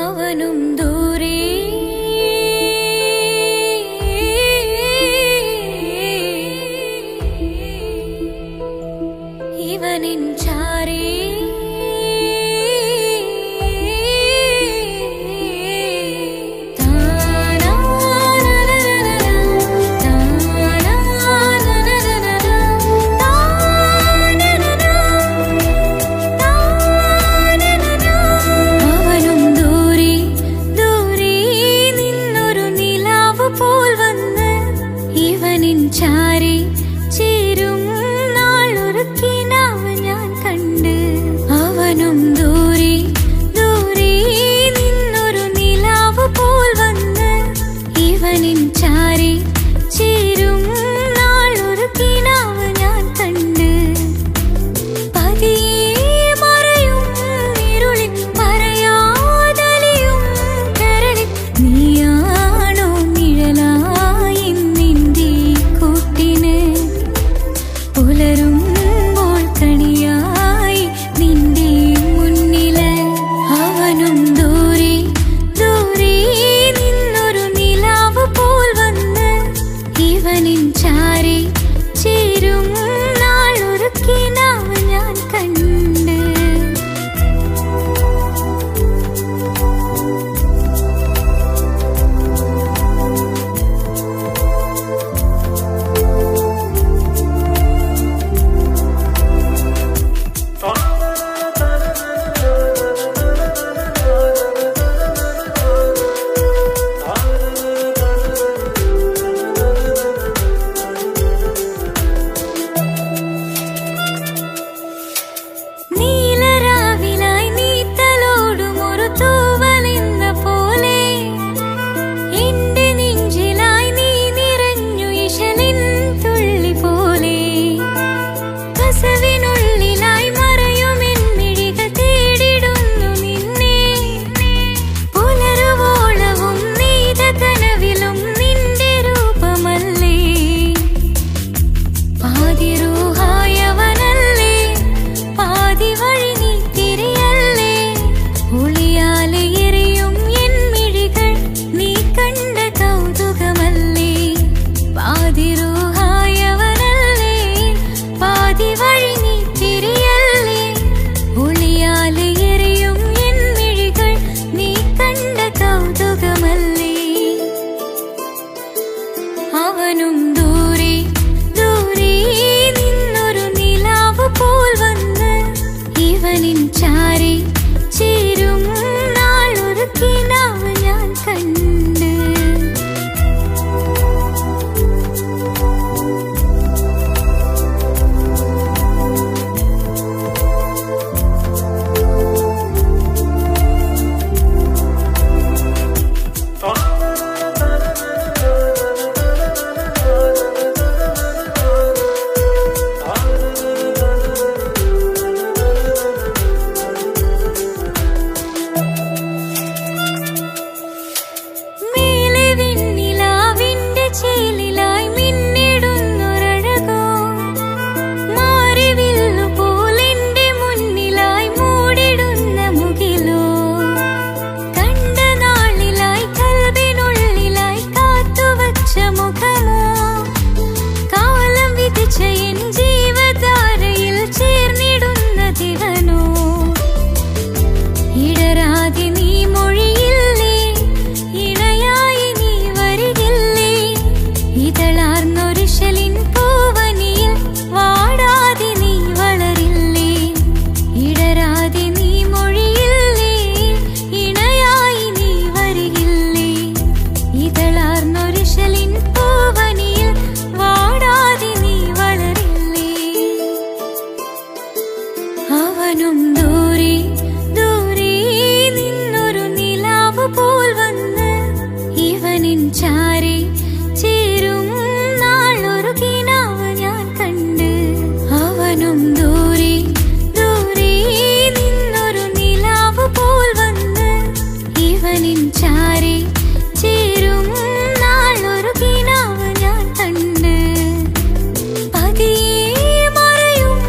അവനും ദൂരെ ഇവനിൻ ചാരേ ചാരി ചേരും നാളൊരുക്കിനാവ് ഞാൻ കണ്ട് അവനും ദൂരെ ദൂരെ നിന്നൊരു നിലാവ് പോൽ വന്ന് ഇവനിൻ ചാരി ചേരും നാളൊരുക്കിനാവ് ഞാൻ കണ്ട് പതിയെ മറയും ഇരുളിൽ പറയാതലിയും കരളിൽ നീയാണോ നിഴലായി പുലരുമ്പോൾ കണിയായി നിന്റെ മുന്നില് അവനും ദൂരെ ദൂരെ നിന്നൊരു നിലാവ് പോൽ വന്ന് ഇവനിൻ ചാരി ചേരും നാളൊരുക്കിനാവ് ഞാൻ കണ്ട് അവനും ദൂരെ ദൂരെ നിന്നൊരു നിലാവ് പോൽ വന്ന് ഇവനിൻ ചാരി ചേരും നാളൊരുക്കിനാവ് ഞാൻ കണ്ട് അവനും ദൂരെ ദൂരെ നിന്നൊരു നിലാവ് പോൽ വന്ന് ഇവനിൻ ചാരി ചേരും നാളൊരുക്കിനാവ് ഞാൻ കണ്ട് അവനും ദൂരെ ദൂരെ നിന്നൊരു നിലാവ് പോൽ വന്ന് ഇവനിൻ ചാരി ചേരും നാളൊരുക്കിനാവ് ഞാൻ കണ്ട് പതിയെ മറയും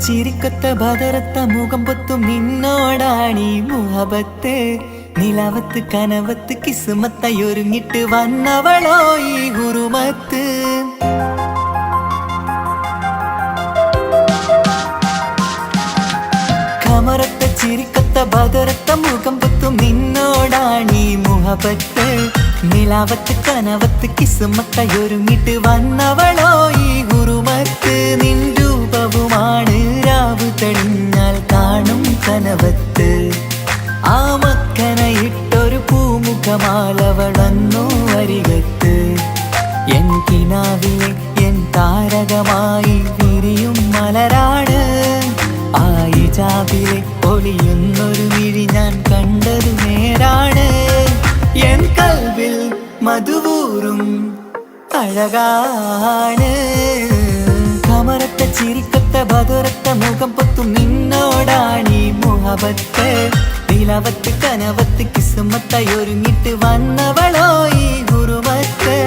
ചിരിക്കൊത്ത ബദറത്ത മുഖം പൊത്തും നിന്നോടാണീ മുഹബത്ത്. നിലവത്ത് കനവത്ത് കിസ്മത്തായൊരുങ്ങിട്ട് വന്നവളോ ഈ ഹുറുമത്ത്. കമറത്ത ചിരിക്കൊത്ത ബദറത്ത മുഖം പൊത്തും നിന്നോടാണീ മുഹബത്ത്. നിലവത്ത് കനവത്ത് കിസ്മത്തായൊരുങ്ങിട്ട് വന്നവളോ ഈ ഹുറുമത്ത്. നിൻ രൂപവുമാണ് രാവ് തെളിഞ്ഞാൽ കാണും കനവത്ത്. ആ മക്കനയിട്ടൊരു പൂമുഖമാലവളന്നു അരികത്ത്. എൻ കിനാവിലെ എൻ താരകമായി വിരിയും മലരാണ്. ആ ഇജാബിലെ ഒളിയുന്നൊരു മിഴി ഞാൻ കണ്ടതു നേരാണ്. എൻ കൽവിൽ മധുവൂറും അഴകാണ്. കമറത്ത ചിരിക്കത്ത ബദറത്ത മുഖം പൊത്തും നിന്നോടാണീ മുഹബത്ത്. നിലവത്ത് കനവത്ത് കിസ്മത്തായൊരുങ്ങിട്ട് വന്നവളോ ഈ ഹുറുമത്ത്.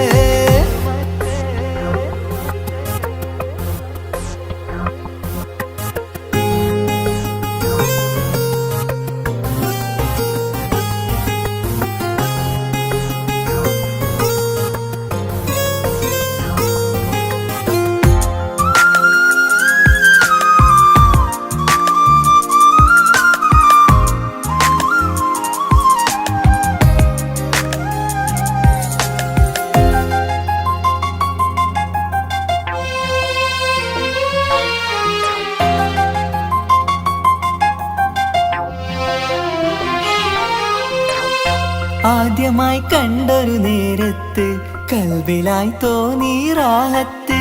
ആദ്യമായി കണ്ടൊരു നേരത്ത് കൽവിലായി തോന്നി റാഹത്ത്.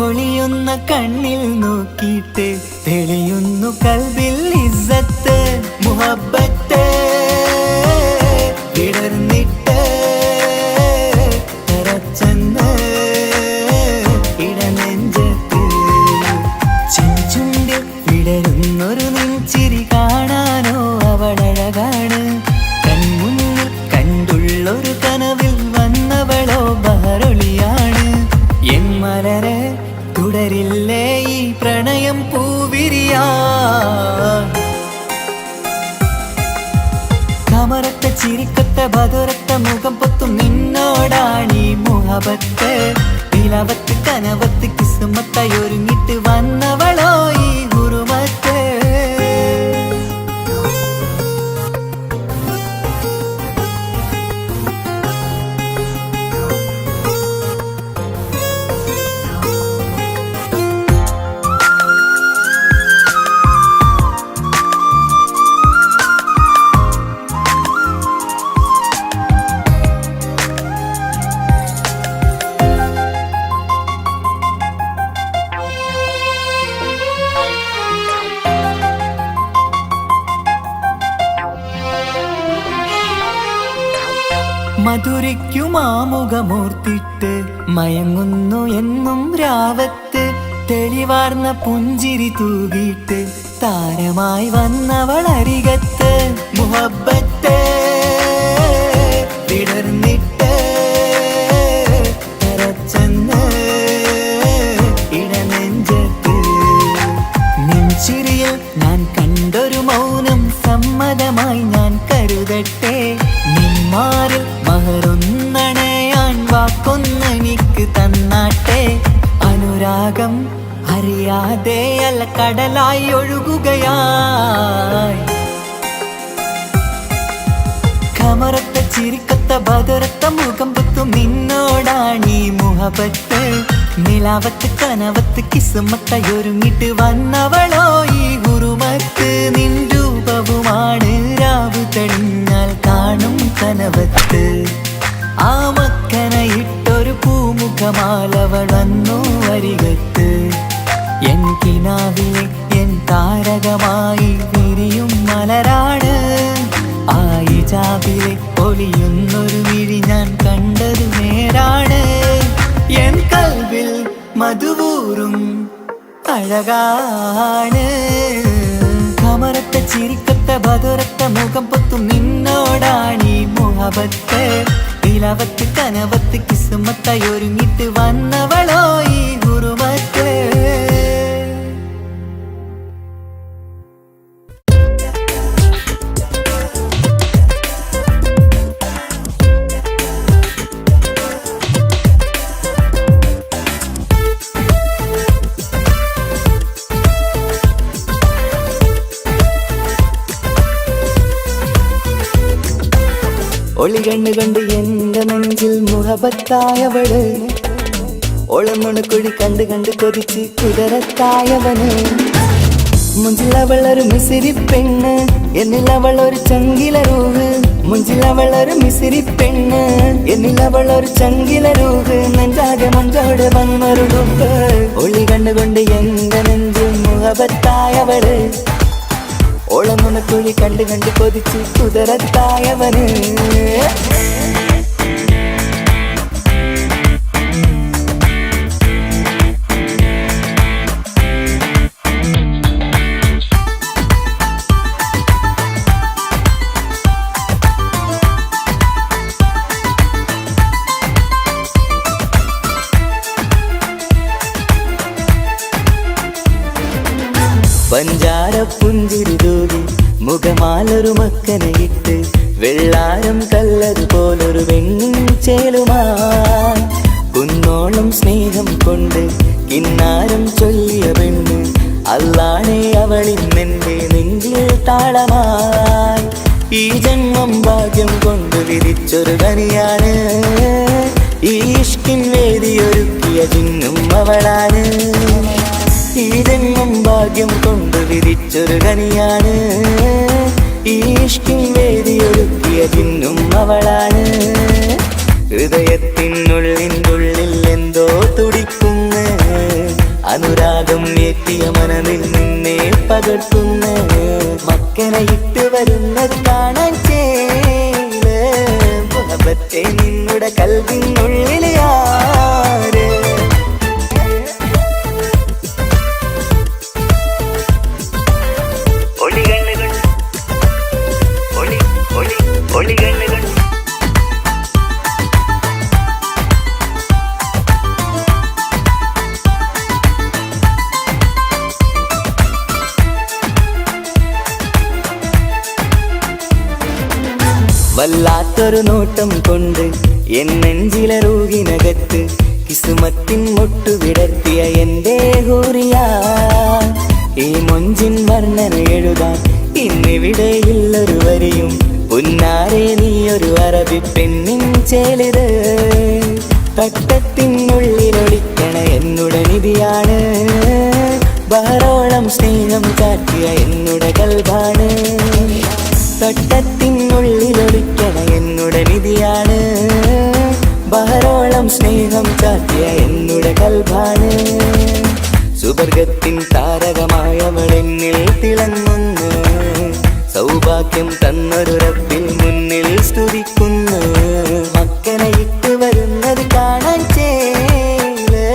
ഒളിയുന്ന കണ്ണിൽ നോക്കിയിട്ട് തെളിയുന്നു കൽവിൽ ഇസ്സത്ത്. മുഹബ്ബത്ത് വിടർന്നിട്ട് തരച്ചെന്ന് ഇടനെഞ്ചത്ത്. ചെഞ്ചുണ്ടിൽ വിടരുന്നൊരു നെഞ്ചിരി കാണാനോ അവളഴകാണ്. ഒരു കനവിൽ വന്നവളോ ബഹറൊളിയാണ്. എൻ മലരെ തുടരില്ലേ ഈ പ്രണയം പൂവിരിയാ. കമറത്ത ചിരിക്കത്ത ബദറത്ത മുഖം പൊത്തും നിന്നോടാണീ മുഹബത്ത്. നിലവത്ത് കനവത്ത് കിസ്മത്തായൊരുങ്ങിട്ട് വന്നവളോ ഈ ഹുറുമത്ത്. മധുരിക്കുമാമുഖമോർത്തിട്ട് മയങ്ങുന്നു എന്നും രാവത്ത്. തെളിവാർന്ന പുഞ്ചിരി തൂകിയിട്ട് താരമായി വന്നവൾ അരികത്ത്. മുഹബ്ബത്ത് വിടർന്നിട്ട് തരച്ചെന്ന് ഇടനെഞ്ചത്ത്. നെഞ്ചിരിയിൽ ഞാൻ കണ്ടൊരു മൗനം സമ്മതമായി ഞാൻ കരുതട്ടെ. നിന്മാരിൽ മഹറൊന്നണയാൻ വാക്കൊന്നെനിക്ക് തന്നാട്ടെ. അനുരാഗം അറിയാതെ അല്ല കടലായി ഒഴുകുകയായി. കമറത്ത ചിരിക്കത്ത ബദറത്ത മുഖം പൊത്തും നിന്നോടാണീ മുഹബത്ത്. നിലവത്ത് കനവത്ത് കിസ്മത്തായൊരുങ്ങിട്ട് വന്നവളോ ഈ ഹുറുമത്ത്. നിൻ രൂപവുമാണ് രാവ് തെളിഞ്ഞാൽ കാണും കനവത്ത്. ആ മക്കനയിട്ടൊരു പൂമുഖമാലവളന്നു അരികത്ത്. എൻ കിനാവിലെ എൻ താരകമായി വിരിയും മലരാണ്. ആ ഇജാബിലെ ഒളിയുന്നൊരു മിഴി ഞാൻ കണ്ടതു നേരാണ്. എൻ കൽവിൽ മധുവൂറും അഴകാണ്. കമറത്ത ചിരിക്കത്ത ബദറത്ത മുഖം പൊത്തും നിന്നോടാണീ മുഹബത്ത്. നിലവത്ത് കനവത്ത് കിസ്മത്തായൊരുങ്ങിട്ട് വന്നവളോ ഈ ഹുറുമത്ത്. ഒളികണ്ണ് കൊണ്ട് എന്റെ നെഞ്ചിൽ മുഹബത്തായവള് ഒളമുണക്കുഴി കണ്ട് കണ്ട് കൊതിച്ച് കുതിരത്തായവന് മുഞ്ചിലവളൊരു മിസിരി പെണ്ണ് എന്നിലവളൊരു ചങ്കിലരൂഹ് മുഞ്ചിലവളൊരു മിസിരി പെണ്ണ് എന്നിലവളൊരു ചങ്കിലരൂഹ് നെഞ്ചാകെ മഞ്ചോട് വന്നൊരു ഡുബ് ഒളി കണ്ടുകൊണ്ട് എന്റെ നെഞ്ചിൽ മുഹബത്തായവള് ഓളമുണക്കുഴി കണ്ട് കണ്ട് കൊതിച്ച് കുതിരത്തായവന് പഞ്ചാര പുഞ്ചിരി തൂകി മുഖമാലൊരു മക്കനയിട്ട് വെള്ളാരം കല്ലതുപോലൊരു വെണ്ണിൻ ചേലുമാ കുന്നോളം സ്നേഹം കൊണ്ട് കിന്നാരം ചൊല്ലിയ പെണ്ണ് അല്ലാണേ അവളിന്നെന്റെ നെഞ്ചിൽ താളമായി ഈ ജന്മം ഭാഗ്യം കൊണ്ട് വിധിച്ചൊരു കനിയാണ് ഈ ഇഷ്കിൻ വേദിയൊരുക്കിയ ജിന്നും അവളാണ് ഈ ജന്മം ഭാഗ്യം കൊണ്ട് വിധിച്ചൊരു കനിയാണ് ഈ ഇഷ്കിൻ വേദിയൊരുക്കിയ ജിന്നും അവളാണ് ഹൃദയത്തിനുള്ളിനുള്ളിൽ എന്തോ തുടിക്കുന്ന അനുരാഗം എത്തിയ മനതിൽ നിന്നെ പകർത്തുന്ന മക്കനെ ഇട്ട് വരുന്നത് കാണാൻ ചേല് മുഹബത്തെ നിന്നുടെ കൽവിനുള്ളിൽ ആര് വല്ലാത്തൊരു നോട്ടം കൊണ്ട് എൻ നെഞ്ചിലെ റൂഹിനകത്ത് കിസുമത്തിൻ മുട്ടു വിടർത്തിയ എന്റെ ഹൂറിയ ഈ മൊഞ്ചിൻ വർണ്ണന എഴുതാൻ ഇന്നിവിടെയുള്ളൊരു വരിയും പുന്നാരെ നീയൊരു അറബി പെണ്ണിൻ ചേലിത് തട്ടത്തിനുള്ളിലൊളിക്കണ എന്നുടെ നിധിയാണ് ബഹറോളം സ്നേഹം ചാറ്റിയ എന്നുടെ കൽബാണ് തട്ടത്തിനുള്ളിലൊളിക്കണ എന്നുടെ നിധിയാണ് ബഹറോളം സ്നേഹം ചാറ്റിയ എന്നുടെ കൽബാണ് സുവർഗത്തിൻ താരകമായവളെന്നിൽ തിളങ്ങുന്നു സൗഭാഗ്യം തന്നൊരു റബ്ബിൽ മുന്നിൽ സ്തുതിക്കുന്നു മക്കനെ ഇട്ട് വരുന്നത് കാണാൻ ചേല്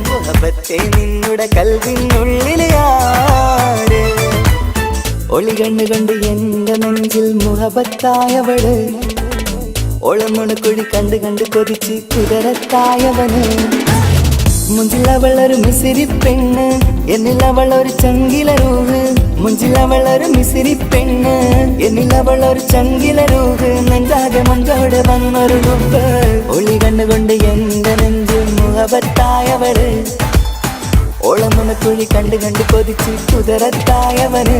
മുഹബത്തെ നിന്നുടെ കൽവിനുള്ളിൽ ആര് ഒളികണ്ണ് കണ്ട് എന്റെ നെഞ്ചിൽ മുഹബത്തായവള് ഒളമുണക്കുഴി കണ്ട് കണ്ട് കൊതിച്ച് കുതിരത്തായവന് മുഞ്ചിലവളൊരു മിസിരി പെണ്ണ് എന്നിലവളൊരു ചങ്കിലരൂഹ് മുഞ്ചിലവളൊരു മിസിരി പെണ്ണ് എന്നിലവളൊരു ചങ്കിലരൂഹ് നെഞ്ചാകെ മഞ്ചോട് വന്നൊരു ഡുബ് ഒളി കണ്ണുകൊണ്ട് എന്റെ നെഞ്ചിൽ മുഹബത്തായവള് ഓളമുണക്കുഴി കണ്ട് കണ്ട് കൊതിച്ച് കുതിരത്തായവന്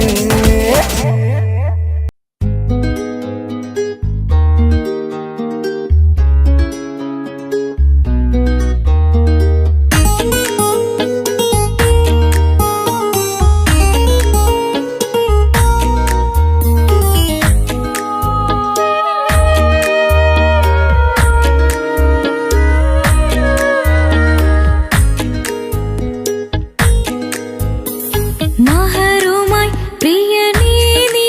മഹറുമായി പ്രിയനേ നീ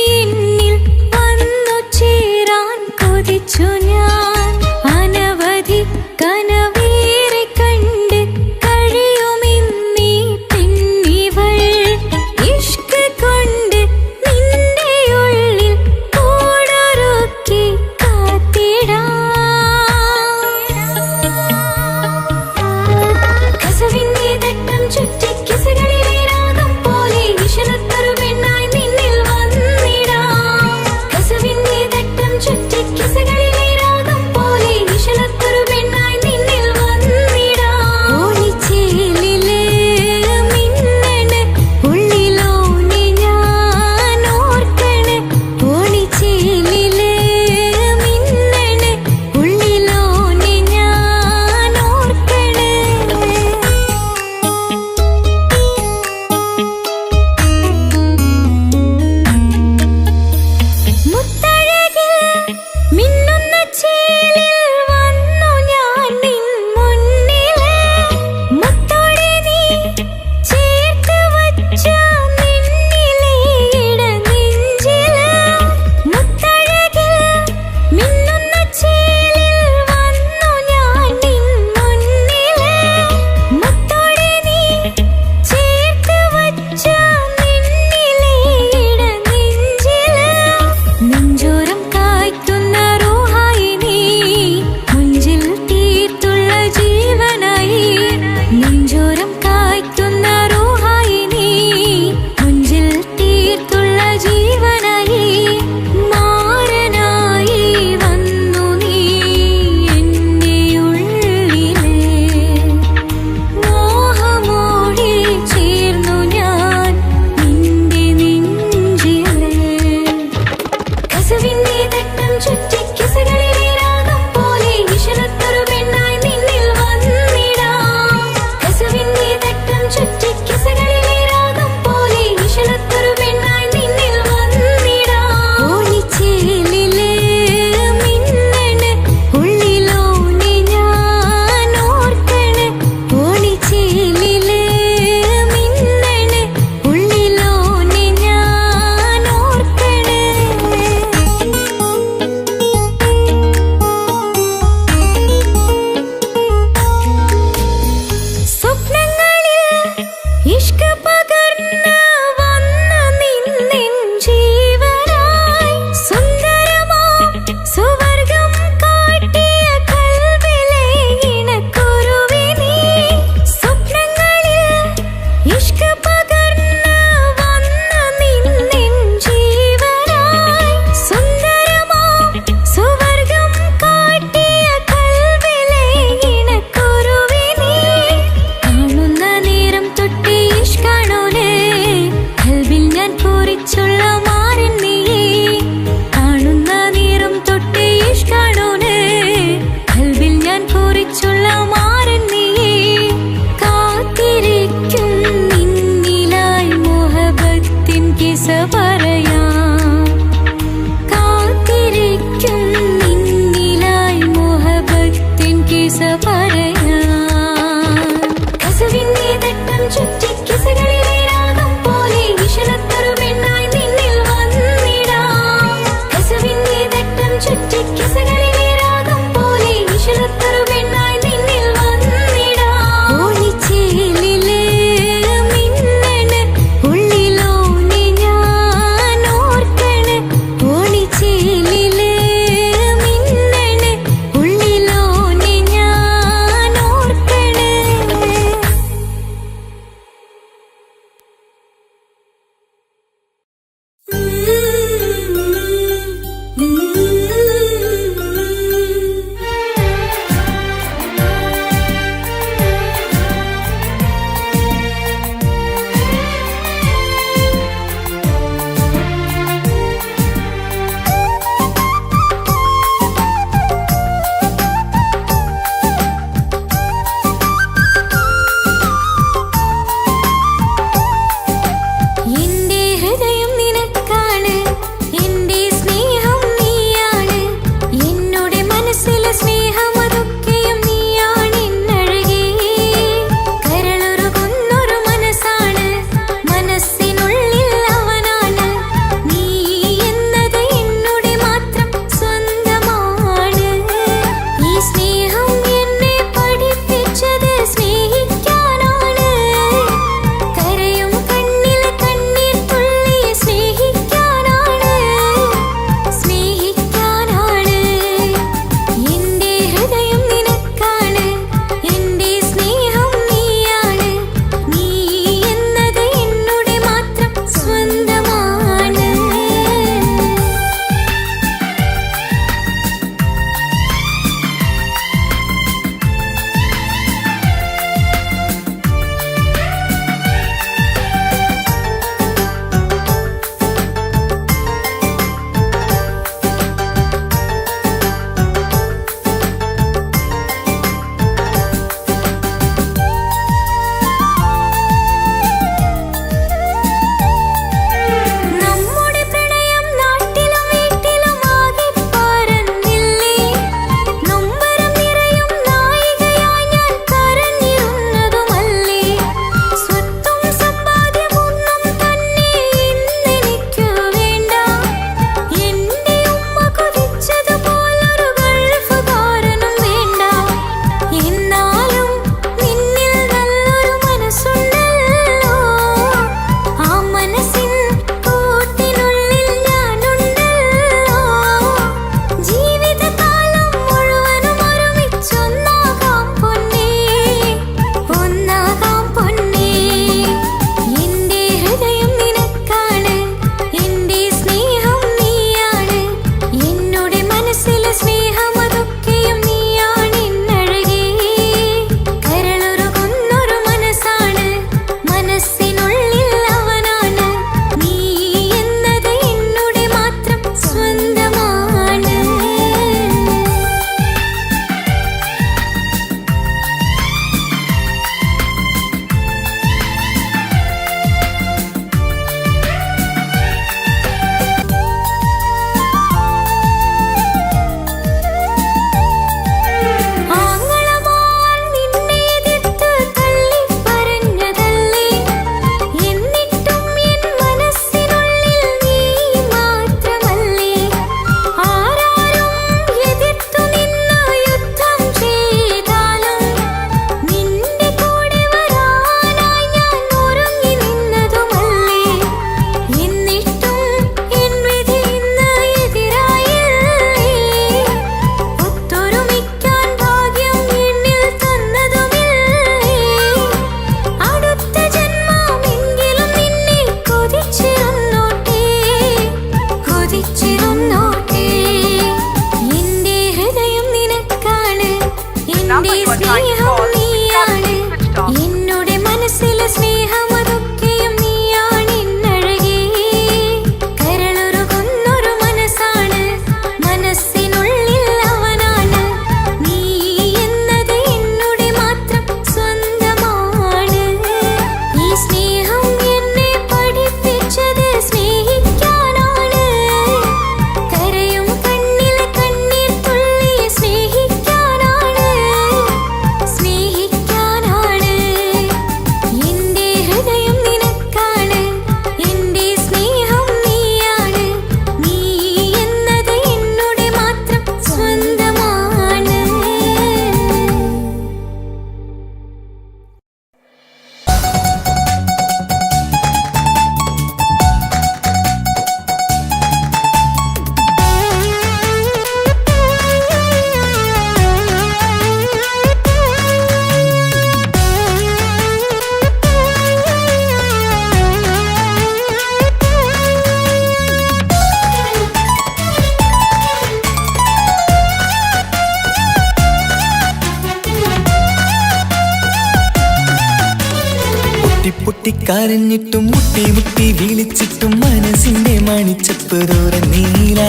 പൊട്ടിക്കരഞ്ഞിട്ടും മുട്ടി മുട്ടി വിളിച്ചിട്ടും മനസ്സിന്റെ മണിച്ചപ്പ് തുറന്നീല.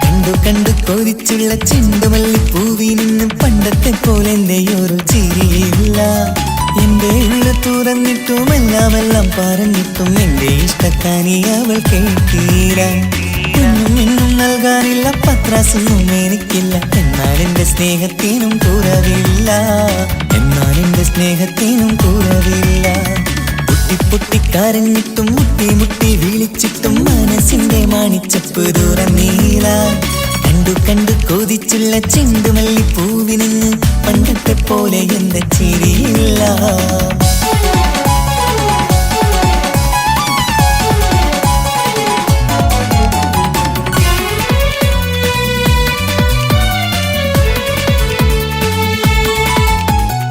കണ്ടു കണ്ടു കൊതിച്ചുള്ള ചെണ്ടുമല്ലിപ്പൂവി നിന്നും പണ്ടത്തെ പോലെ എന്റെയൊരു ചിരിയില്ല. എന്റെ ഉള്ള തുറന്നിട്ടും എല്ലാം പറഞ്ഞിട്ടും എന്റെ ഇഷ്ടക്കാനി അവൾ കേട്ടീര. എന്നും നൽകാനില്ല പത്രാസൊന്നും എനിക്കില്ല. എന്നാൽ എന്റെ സ്നേഹത്തിനും കുറവില്ല. എന്നാൽ എന്റെ സ്നേഹത്തിനും കുറവില്ല. പൊട്ടിക്കരഞ്ഞിട്ടും മുട്ടി മുട്ടി വിളിച്ചിട്ടും മനസ്സിന്റെ മണിച്ചപ്പ് തുറന്നീല. കണ്ടു കണ്ടു കൊതിച്ചുള്ള ചെണ്ടുമല്ലിപ്പൂവി നിന്ന് പണ്ടത്തെ പോലെ എന്റെ ചിരിയില്ല.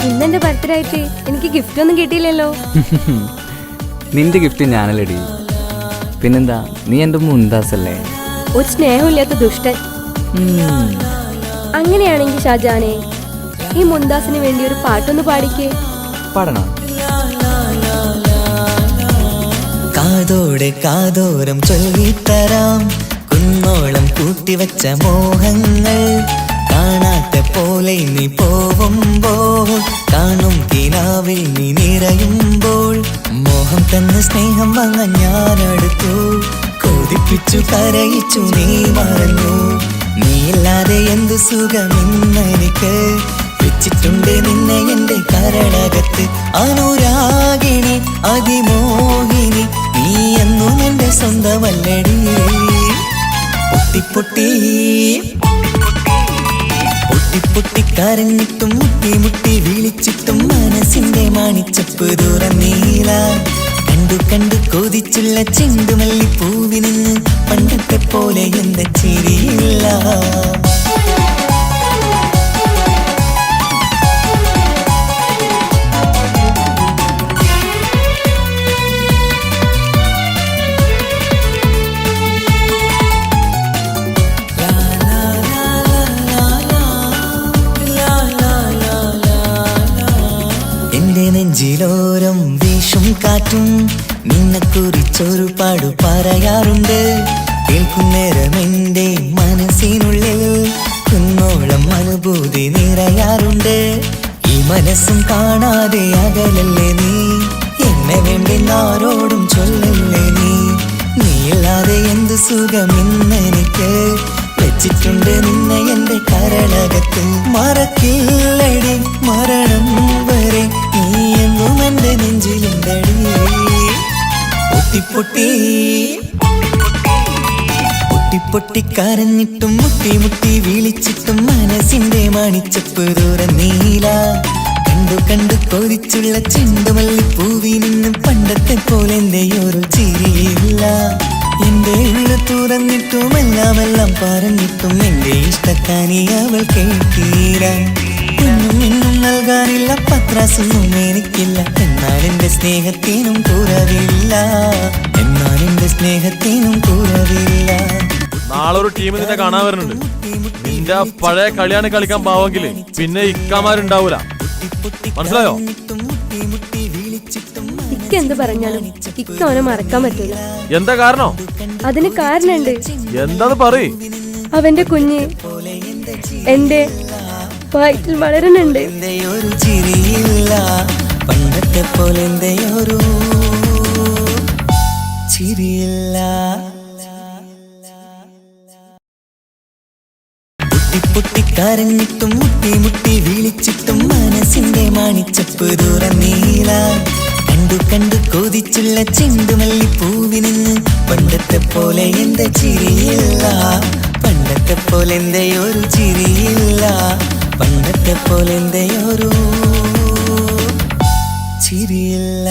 ഇന്നെന്റെ ബർത്ത്ഡേ ആയിട്ട് എനിക്ക് ഗിഫ്റ്റ് ഒന്നും കിട്ടിയില്ലല്ലോ. നിന്റെ ഗിഫ്റ്റ് ഞാനല്ലടി, പിന്നെന്താ, നീ എൻ്റെ മുന്താസല്ലേ. ഒരു സ്നേഹമില്ലാത്ത ദുഷ്ടൻ. അങ്ങനെയാണെങ്കിൽ ഷാജാനെ, ഈ മുന്താസിന് വേണ്ടി ഒരു പാട്ടൊന്ന് പാടിക്കേ. പാടണം. കാതോടെ കാതോരം ചൊല്ലിത്തരാം കുന്നോളം കൂട്ടിവച്ച മോഹങ്ങൾ. കാണാത്ത പോലെ നീ പോവുമ്പോൾ കാണും കിനാവിൽ നീ നിറയുമ്പോൾ മോഹം തന്ന സ്നേഹം വാങ്ങാൻ ഞാനടുത്തു. കൊതിപ്പിച്ചു കരയിച്ചു നീ മറഞ്ഞു. നീയില്ലാതെ എന്തു സുഖമെന്നെനിക്ക്. വെച്ചിട്ടുണ്ട് നിന്നെ എന്റെ കരളകത്ത്. അനുരാഗിണി അതിമോഹിനി നീ എന്നും എന്റെ സ്വന്തമല്ലടി. പൊട്ടി പൊട്ടിക്കരഞ്ഞിട്ടും മുട്ടി മുട്ടി വിളിച്ചിട്ടും മനസ്സിന്റെ മണിച്ചപ്പ് തുറന്നീല. കണ്ടു കണ്ടു കൊതിച്ചുള്ള ചെണ്ടുമല്ലിപ്പൂവി നിന്ന് പണ്ടത്തെ പോലെ എന്റെ ചിരിയില്ല. എന്റെ നെഞ്ചിലോരം വീശും കാറ്റും നിന്നെ കുറിച്ചൊരു പാടു പറയാറുണ്ട്. കേൾക്കുന്നേരം എന്റെ മനസ്സിനുള്ളിൽ കുന്നോളം അനുഭൂതി നിറയാറുണ്ട്. ഈ മനസ്സും കാണാതെ അകലല്ലേ നീ. എന്നെ വേണ്ടി ആരോടും ചൊല്ലല്ലേ നീ. നീയില്ലാതെ എന്ത് സുഖമെന്നെനിക്ക്. വെച്ചിട്ടുണ്ട് നിന്നെ എന്റെ കരളകത്ത്. മറക്കില്ലടി മരണം വരെ നീ എന്നും എന്റെ നെഞ്ചിലുണ്ടടി. പൊട്ടിക്കരഞ്ഞിട്ടും മുട്ടി മുട്ടി വിളിച്ചിട്ടും മനസ്സിന്റെ മണിച്ചപ്പ് തുറന്നീല. കണ്ടു കണ്ടു കൊതിച്ചുള്ള ചെണ്ടുമല്ലിപ്പൂവി നിന്നും പണ്ടത്തെ പോലെ എന്റെയൊരു ചിരിയില്ല. എന്റെ ഉള്ള തുറന്നിട്ടും എല്ലാം പറഞ്ഞിട്ടും എന്റെ ഇഷ്ടക്കാനി അവൾ കേട്ടീര. എന്നും നൽകാനില്ല പത്രാസൊന്നും എനിക്കില്ല. എന്നാൽ എന്റെ സ്നേഹത്തിനും കുറവില്ല. എന്നാൽ എന്റെ സ്നേഹത്തിനും കുറവില്ല. നാളെ ഒരു ടീം നിന്നെ കാണാൻ വരുന്നുണ്ട്. നിന്റെ പഴയ കളിയാണ് കളിക്കാൻ പാവെങ്കില് പിന്നെ ഇക്കാമാരുണ്ടാവൂല. മനസ്സിലായോ? ഇക്ക എന്ത് പറഞ്ഞാലും ഇക്ക അവനെ മറക്കാൻ പറ്റൂല. എന്താ കാരണം? അതിന് കാരണമുണ്ട്. എന്താന്ന് പറയ്. അവന്റെ കുഞ്ഞ് എന്റെ വയറ്റിൽ വളരുന്നുണ്ട്. ഒരു ചിരിയില്ല പണ്ടത്തെ പോലെ ഒരു ചിരിയില്ല. പൊട്ടിക്കരഞ്ഞിട്ടും മുട്ടി മുട്ടി വിളിച്ചിട്ടും മനസ്സിന്റെ മണിച്ചപ്പ് തുറന്നീല. കണ്ടു കണ്ടു കൊതിച്ചുള്ള ചെണ്ടുമല്ലിപ്പൂവി നിന്ന് പണ്ടത്തെ പോലെ എന്റെ ചിരിയില്ല. പണ്ടത്തെ പോലെ ഒരു ചിരിയില്ല. പണ്ടത്തെ പോലെ ഒരു ചിരിയില്ല.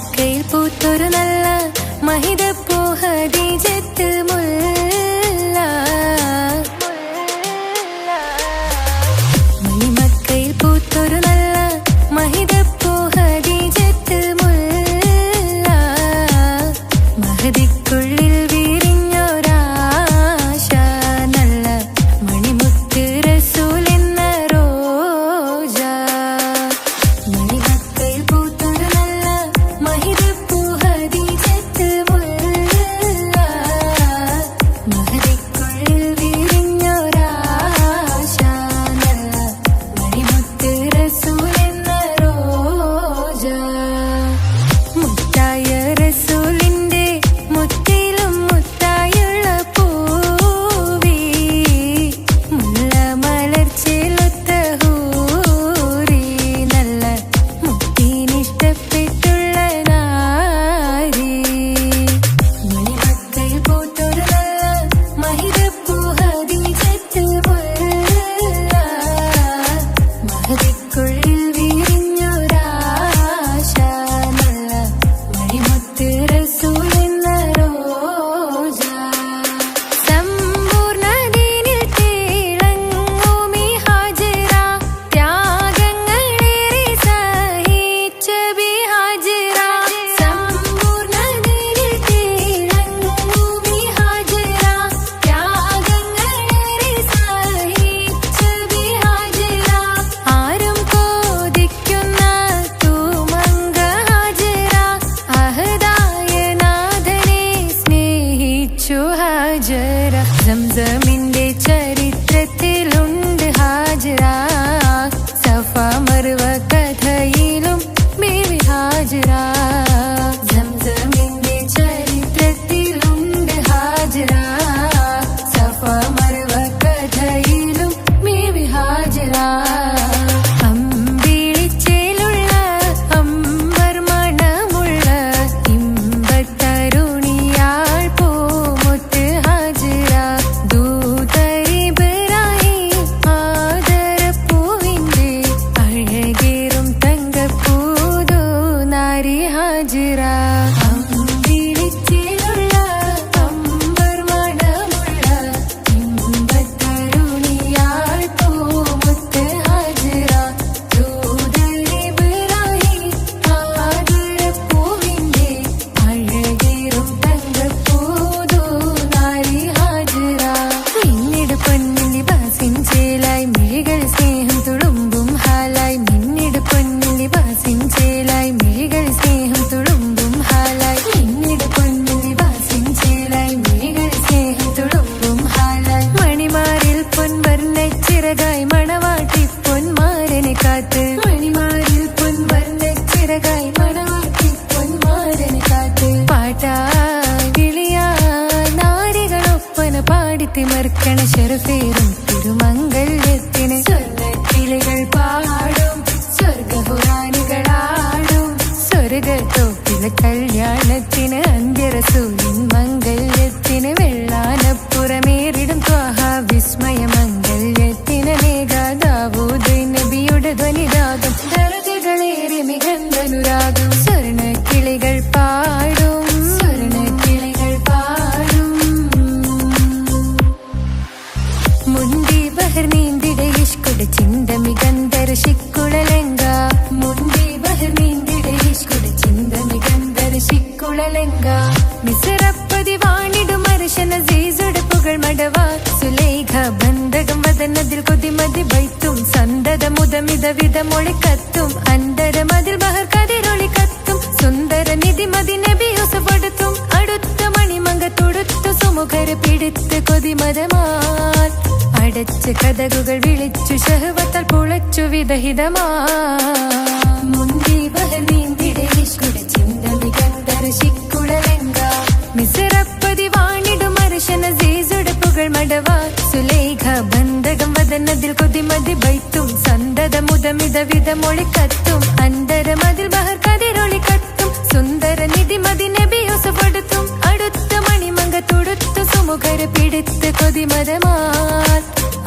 മണിമക്കയിൽ പൂത്തൊരു നല്ല മഹിതപ്പൂ ഖദീജത്തുൽ മുല്ല. മണിമക്കയിൽ പൂത്തൊരു നല്ല മഹിതപ്പൂ ഖദീജത്തുൽ മുല്ല. മഹദിക്കുള്ളിൽ വിരിഞ്ഞൊരാശ നല്ല മണിമുത്ത് റസൂൽ എന്ന റോജ. മണിമക്കയിൽ പൂത്തൊരു നല്ല മഹിതപ്പൂ ഖദീജത്തുൽ മുല്ല. മഹദിക്കുള്ളിൽ വിരിഞ്ഞൊരാശ നല്ല മണിമുത്ത് റസൂൽ എന്ന റോജ. മുത്തായ റസൂലിന്റെ മുത്തിലും മുത്തായുള്ള പൂവി മുല്ല മലർച്ചയിലൊത്ത ഹൂറി നല്ല മുത്തിനിഷ്ടപ്പെട്ടുള്ള നാരി. മണിമക്കയിൽ പൂത്തൊരു നല്ല മഹിതപ്പൂ ഖദീജത്തുൽ മുല്ല. മഹദിക്കുള്ളിൽ വിരിഞ്ഞൊരാശ നല്ല മണിമുത്ത് റസൂൽ എന്ന റോജ. സമ്പൂർണ്ണ ദീനിൽ തിളങ്ങുമീ ഹാജറ. ത്യാഗങ്ങളേറെ സഹിച്ച ബി ഹാജറ. സമ്പൂർണ്ണ ദീനിൽ തിളങ്ങുമീ ഹാജറ. ത്യാഗങ്ങളേറെ സഹിച്ച ബി ഹാജറ. ആരും കോതിക്കുന്ന തൂമങ്ക ഹാജറ. അഹദായ നാഥനെ സ്നേഹിച്ചു ഹാജറ. സംസമിന്റെ ചരിത്രത്തിലുണ്ട് ഹാജറ. സഫ മർവ കഥയിലും ബീവി ഹാജറ. സംസമിന്റെ ചരിത്രത്തിലുണ്ട് ഹാജറ. സഫ മർവ കഥയിലും ബീവി ഹാജറ. അമ്പിളിച്ചേലുള്ള അമ്പർ മണമുള്ള ഇമ്പത്തരുണിയാൾ പൂമുത്ത് ഹാജറ. ദൂതരിബ്രാഹിം ആദരപ്പൂവിന്റെ അഴകേറും തങ്കപ്പൂതോ നാരി ഹാജറ. അമ്പിളിച്ചേലുള്ള അമ്പർ മണമുള്ള ഇമ്പത്തരുണിയാൾ പൂമുത്ത് ഹാജറ. ദൂതരിബ്രാഹിം ആദരപ്പൂവിന്റെ അഴകേറും തങ്കപ്പൂതോ നാരി ഹാജറ. മിന്നിട് പൊന്നിൻ ലിബാസിൻ ചേലായി മിഴികൾ സ്നേഹം തുളുമ്പും ഹാലായി. മിന്നിട് പൊന്നിൻ ലിബാസിൻ ചേലായി മിഴികൾ സ്നേഹം തുളുമ്പും ഹാലായി. മിന്നിട് പൊന്നിൻ ലിബാസിൻ ചേലായി മിഴികൾ സ്നേഹം തുളുമ്പും ഹാലായി. മണിമാറിൽ പൊൻവർണ്ണ ചിറകായി മണവാട്ടി പൊന്മാരനെ കാത്ത്. മണിമാറിൽ പൊൻവർണ്ണ ചിറകായി മണവാട്ടി പൊന്മാരനെ കാത്ത്. പാട്ടായി വിളിയായി നാരികളൊപ്പന പാടിത്തിമർക്കണ ശരഫേറും തിരുമംഗല്യത്തിന്. സ്വർണ്ണക്കിളികൾ പാടും സ്വർഗപുരാണികളാടും സ്വർഗത്തോപ്പിലെ കല്യാണത്തിന്. അന്ത്യറസൂലിൻ മംഗല്യത്തിന്. വെള്ളാനപ്പുറമേറിടും ത്വാഹ വിസ്മയ മംഗല്യത്തിന്. നേകാദാവൂദ് നബിയുടെ ധ്വനിരാഗം ദർജകളേറെ മികന്തനുരാഗം. സ്വർണ്ണക്കിളികൾ പാടും സ്വർണ്ണക്കിളികൾ പാടും. മുന്തി ബഹർ നീന്തിടെ ഇഷ്കുടെ ചിന്ത മികന്തര ശിക്കുളലങ്ക. മുന്തി ബഹർ നീന്തിടെ ഇഷ്കുടെ ചിന്ത മികന്തര ശിക്കുളലങ്ക. മിസറപ്പതി വാണിടും അർശന സീസുടെ പുകൾ മടവ. സുലൈഖ ബന്ധകം വദനതിൽ കൊതിമതി ബൈത്തും. സന്തത മുതമിത വിധമൊളി കത്തും. അന്തരമതിൽ ബഹർ കതിരൊളി കത്തും. സുന്ദര നിധി മതി നബി യൂസഫെടുത്തും. അടുത്ത മണിമങ്ക തൊടുത്തു സുമുഖര് പിടിത്ത് കൊതിമതമാൽ. അടച്ച് കഥകുകൾ വിളിച്ചു ഷഹ്വത്താൽ പുളച്ചു വിദഹിതമാ. മുന്തി ബഹർ നീന്തിടെ ഇഷ്കുടെ ചിന്ത മികന്തര ശിക്കുളലങ്ക. മിസറപ്പതി വാണിടും അർശന സീസുടെ പുകൾ മടവ. സുലൈഖ ബന്ധകം വദനതിൽ കൊതിമതി ബൈത്തും. സന്തത മുതമിത വിധമൊളി കത്തും. അന്തരമതിൽ ബഹർ കതിരൊളി കത്തും. സുന്ദര നിധി മതി നബി യൂസഫെടുത്തും. അടുത്ത മണിമങ്ക തൊടുത്തു സുമുഖര് പിടിത്ത് കൊതിമതമാൽ.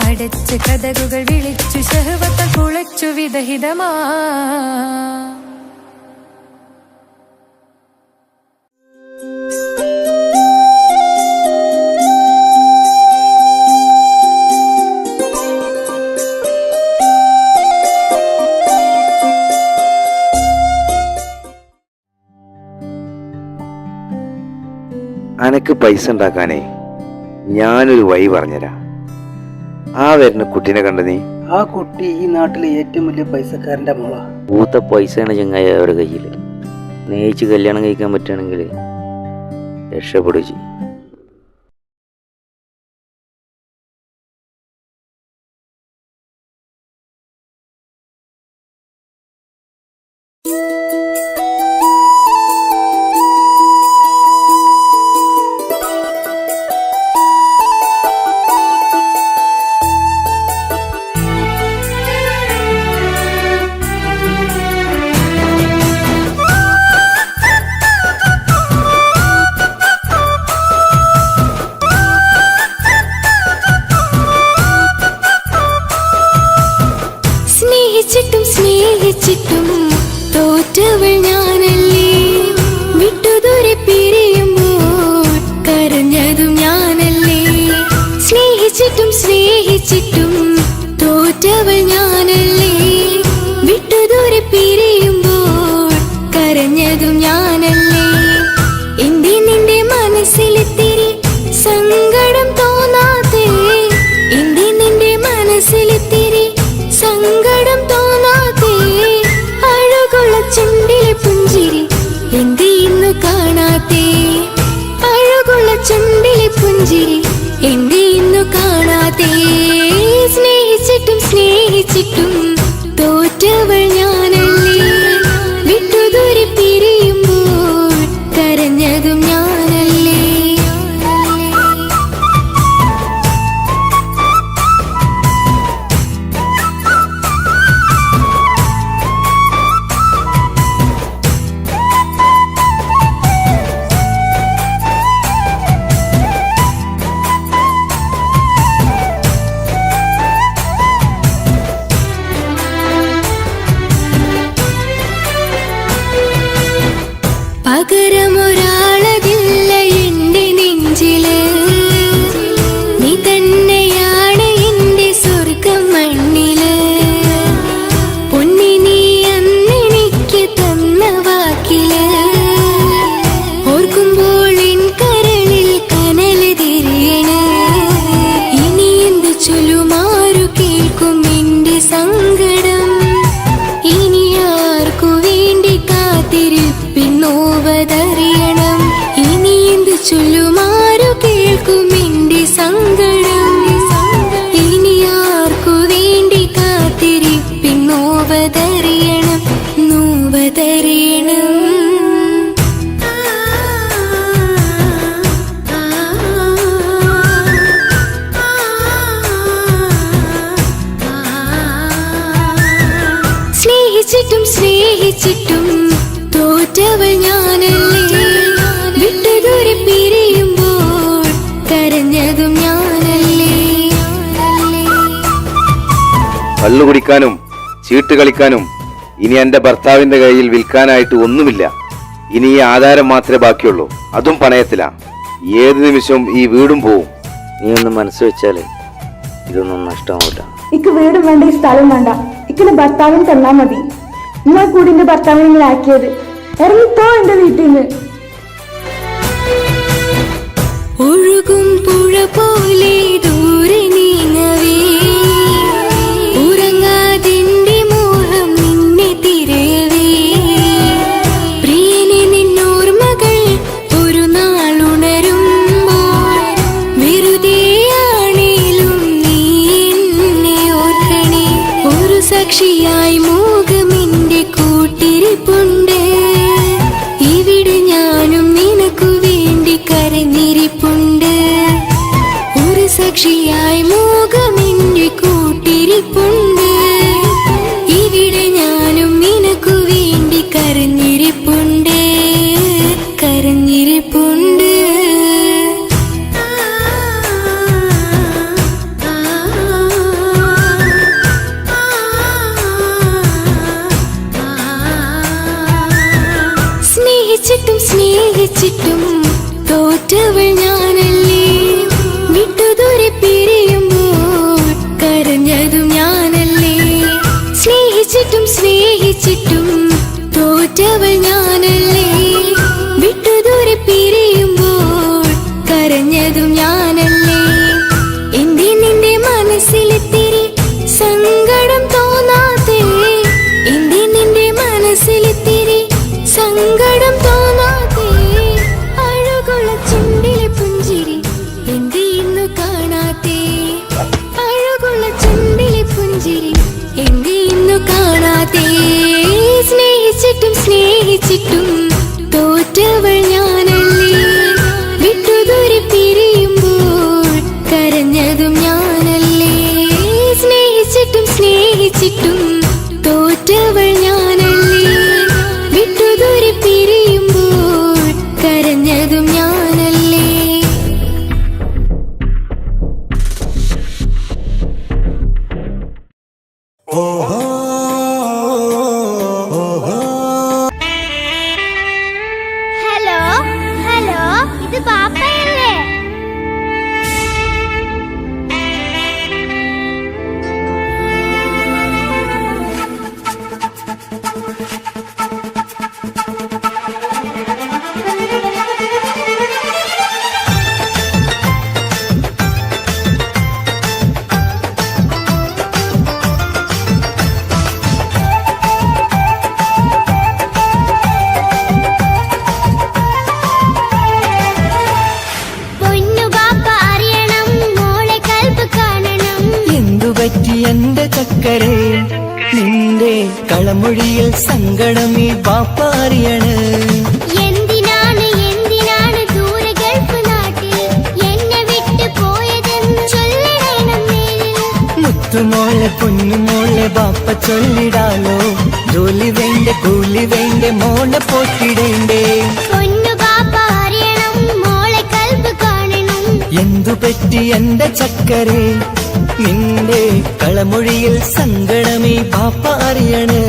അടച്ച് കഥകുകൾ വിളിച്ചു ഷഹ്വത്താൽ പുളച്ചു വിദഹിതമാ. അനക്ക് പൈസ ഉണ്ടാക്കാനേ ഞാനൊരു വഴി പറഞ്ഞുതരാം. ആ വരുന്ന കുട്ടീനെ കണ്ട നീ? ആ കുട്ടി ഈ നാട്ടിലെ ഏറ്റവും വലിയ പൈസക്കാരന്റെ മോളാ. പൂത്ത പൈസയാണ് ചങ്ങായി അവരുടെ കയ്യിൽ. സ്നേഹിച്ച് കല്യാണം കഴിക്കാൻ പറ്റുകയാണെങ്കിൽ രക്ഷപ്പെടുക ചെയ്യും. സ്നേഹിച്ചിട്ടും തോറ്റവൾ ഞാനല്ലേ, വിട്ടുദൂരെ പിരിയുമ്പോൾ കരഞ്ഞതും ഞാനല്ലേ. സ്നേഹിച്ചിട്ടും തോറ്റവൾ ഞാനല്ലേ, വിട്ടുദൂരെ പിരിയുമ്പോൾ കരഞ്ഞതും ഞാനല്ലേ. എന്തേ നിന്റെ മനസ്സിലെത്തിരി സങ്കടം തോന്നാതെ, എന്തേ നിന്റെ മനസ്സിലെത്തിരി സങ്കടം തോന്നാതെ, അഴകുള്ള ചുണ്ടിലെ പുഞ്ചിരി എന്തേ ഇന്നു കാണാതെ, അഴകുള്ള ചുണ്ടിലെ പുഞ്ചിരി എന്തേ ഇന്നു കാണാതെ. സ്നേഹിച്ചിട്ടും തോറ്റവൾ ഞാനല്ലേ, വിട്ടുദൂരെ പിരിയുമ്പോൾ കരഞ്ഞതും ഞാനല്ലേ. പകരമൊരാളതില്ല എന്റെ നെഞ്ചില്, നീ തന്നെയാണ് എന്റെ സ്വർഗം മണ്ണില്. പൊന്നി നീ അന്നെനിക്ക് തന്ന വാക്കില്, ഓർക്കുമ്പോൾ എൻ കരളിൽ കനല് തിരിയണ്. ഇനി എന്ത് ചൊല്ലുമാരു കേൾക്കും എന്റെ സങ്കടം, ഇനി ആർക്കു വേണ്ടി കാത്തിരിപ്പിന്നോവതറിയണം. ഇനി എന്ത് ചൊല്ലുമാരു കേൾക്കും എന്റെ സങ്കടം, ഇനി ആർക്കു വേണ്ടി കാത്തിരിപ്പിന്നോവതറിയണം, നോവതറിയണം. സ്നേഹിച്ചിട്ടും തോറ്റവൾ ഞാനല്ലേ, വിട്ടുദൂരെ പിരിയുമ്പോൾ കരഞ്ഞതും ഞാനല്ലേ. കള്ളു കുടിക്കാനും ചീട്ട് കളിക്കാനും ഇനി എന്റെ ഭർത്താവിന്റെ കയ്യിൽ വിൽക്കാനായിട്ട് ഒന്നുമില്ല. ഇനി ഈ ആധാരം മാത്രമേ ബാക്കിയുള്ളൂ, അതും പണയത്തിലാ. ഏത് നിമിഷവും ഈ വീടും പോവും. നീ ഒന്ന് മനസ്സ് വെച്ചാലേ ഇതൊന്നും നഷ്ടമാവില്ല. ഇക്ക് വീടും വേണ്ട, ഈ സ്ഥലം വേണ്ട, ഇക്കിന് ഭർത്താവിന് തന്നാ മതി. നിങ്ങൾ കൂടി എന്റെ ഭർത്താവിനെ നിങ്ങൾ ആക്കിയത്. ഇറങ്ങിത്തോ എന്റെ വീട്ടിൽ നിന്ന്. ഒഴുകും പുഴ പോലെ ദൂരെ നീങ്ങവേ, ഉറങ്ങാതിന്റെ മോഹം നിന്നെ തിരയവേ. പ്രിയനെ നിന്നോർമകൾ ഒരു നാളുണരുമ്പോൾ, വെറുതെയാണേലും നീ എന്നെ ഓർക്കണേ. ഒരു സാക്ഷിയായി മോഹമെന്റെ കൂട്ടിരിപ്പുണ്ട്, ഇവിടെ ഞാനും നിനക്കു വേണ്ടി കരഞ്ഞിരിപ്പുണ്ട്. ഒരു സാക്ഷിയായി മോഹമെന്റെ കൂട്ടിരിപ്പുണ്ട്, ഇവിടെ ഞാനും നിനക്കു വേണ്ടി കരഞ്ഞിരിപ്പുണ്ട്, കരഞ്ഞിരിപ്പുണ്ട്. സ്നേഹിച്ചിട്ടും തോറ്റവൾ ഞാനല്ലേ, വിട്ടുദൂരെ പിരിയുമ്പോൾ കരഞ്ഞതും ഞാനല്ലേ. സ്നേഹിച്ചിട്ടും തോറ്റവൾ ഞാനല്ലേ, വിട്ടുദൂരെ പിരിയുമ്പോൾ അറിയാതെ സ്നേഹിച്ചിട്ടും സ്നേഹിച്ചിട്ടും തോറ്റവൾ ഞാനല്ലേ. വിട്ടുദൂരെ പിരിയുമ്പോൾ കരഞ്ഞതും ഞാനല്ലേ. സ്നേഹിച്ചിട്ടും സ്നേഹിച്ചിട്ടും തോറ്റവൾ ഞാനല്ലേ. വിട്ടുദൂരെ പിരിയുമ്പോൾ കരഞ്ഞതും ഞാനല്ലേ. ഹലോ ഹലോ, ഇത് പാപ്പയല്ലേ? പൊന്നു പാപ്പ അറിയണം, മോളെ കൽബ് കാണണം. എന്തുപറ്റി എന്റെ ചക്കരെ നിന്റെ കളമൊഴിയിൽ സങ്കടം ഈ ബാപ്പ അറിയണ്. എന്തിനാണ് എന്തിനാണ് ദൂരെ ഗൾഫ് നാട്ടിൽ എന്നെ വിട്ട് പോയതെന്ന് ചൊല്ലിടണം നേരിൽ. മുത്തുമോളെ പൊന്നുമോളെ ബാപ്പ ചൊല്ലിടാലോ. ജോലി വേണ്ട കൂലി വേണ്ട മോളെ പോറ്റിടേണ്ടേ. പൊന്നു പാപ്പ അറിയണം, മോളെ കൽബ് കാണണം. എന്തുപറ്റി എന്റെ ചക്കരെ നിന്റെ കളമൊഴിയിൽ സങ്കടമേ ബാപ്പ അറിയണ്.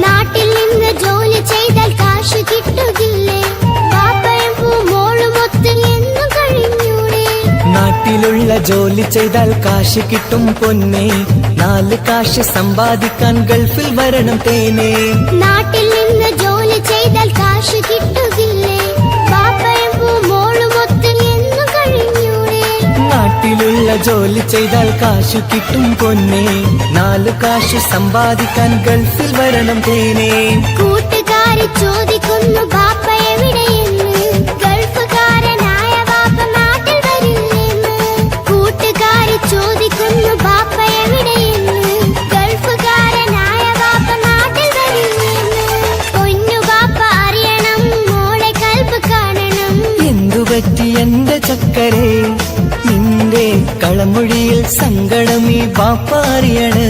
നാട്ടിൽ നിന്ന് ജോലി ചെയ്താൽ കാശ് കിട്ടുകില്ലേ? പാപ്പയും മോളുമൊത്ത് എന്നും കഴിഞ്ഞൂടെ? നാട്ടിലുള്ള ജോലി ചെയ്താൽ കാശ് കിട്ടും പൊന്നെ. 4 കാശ് സമ്പാദിക്കാൻ ഗൾഫിൽ വരണം തേനെ. നാട്ടിൽ നിന്ന് ജോലി ചെയ്താൽ കാശ് കിട്ടുകില്ലേ? പാപ്പയും മോളുമൊത്ത് എന്നും കഴിഞ്ഞൂടെ? നാട്ടിലുള്ള ജോലി ചെയ്താൽ കാശ് കിട്ടും പൊന്നെ. 4 കാശ് സമ്പാദിക്കാൻ ഗൾഫിൽ വരണം തേനെ. കൂട്ടുകാരി ചോദിക്കുന്നു ബാപ്പ എവിടെയെന്ന്. ഗൾഫുകാരനായ ബാപ്പ നാട്ടിൽ വരില്ലെന്ന്. കൂട്ടുകാരി ചോദിക്കുന്നു ബാപ്പ എവിടെയെന്ന്. ഗൾഫുകാരനായ ബാപ്പ നാട്ടിൽ വരില്ലെന്ന്. പൊന്നു ബാപ്പ അറിയണം, മോളെ കൽബ് കാണണം. എന്തുപറ്റി എന്റെ ചക്കരെ നിന്റെ കളമൊഴിയിൽ സങ്കടം ഈ ബാപ്പ അറിയണ്.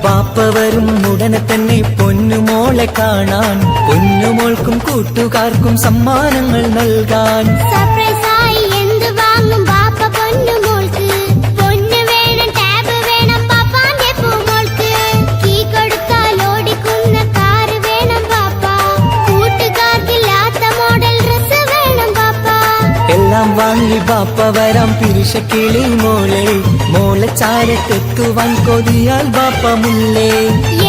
ബാപ്പ വരും ഉടനെ തന്നെ പൊന്നുമോളെ കാണാൻ. പൊന്നുമോൾക്കും കൂട്ടുകാർക്കും സമ്മാനങ്ങൾ നൽകാൻ. സർപ്രൈസായി എന്ത് വാങ്ങും ബാപ്പ പൊന്നു മോൾക്ക്? പൊന്നു വേണം, ടാബ് വേണം പാപ്പാന്റെ പൂമോൾക്ക്. കീ കൊടുത്താൽ ഓടിക്കുന്ന കാറ് വേണം ബാപ്പ. കൂട്ടുകാർക്കില്ലാത്ത മോഡൽ ഡ്രസ് വേണം ബാപ്പ. എല്ലാം വാങ്ങി ബാപ്പ വരാം പിരിശക്കിളി മോളെ. മോളെ ചാരത്തെത്തുവാൻ കൊതിയാൽ ബാപ്പ മുല്ലേ.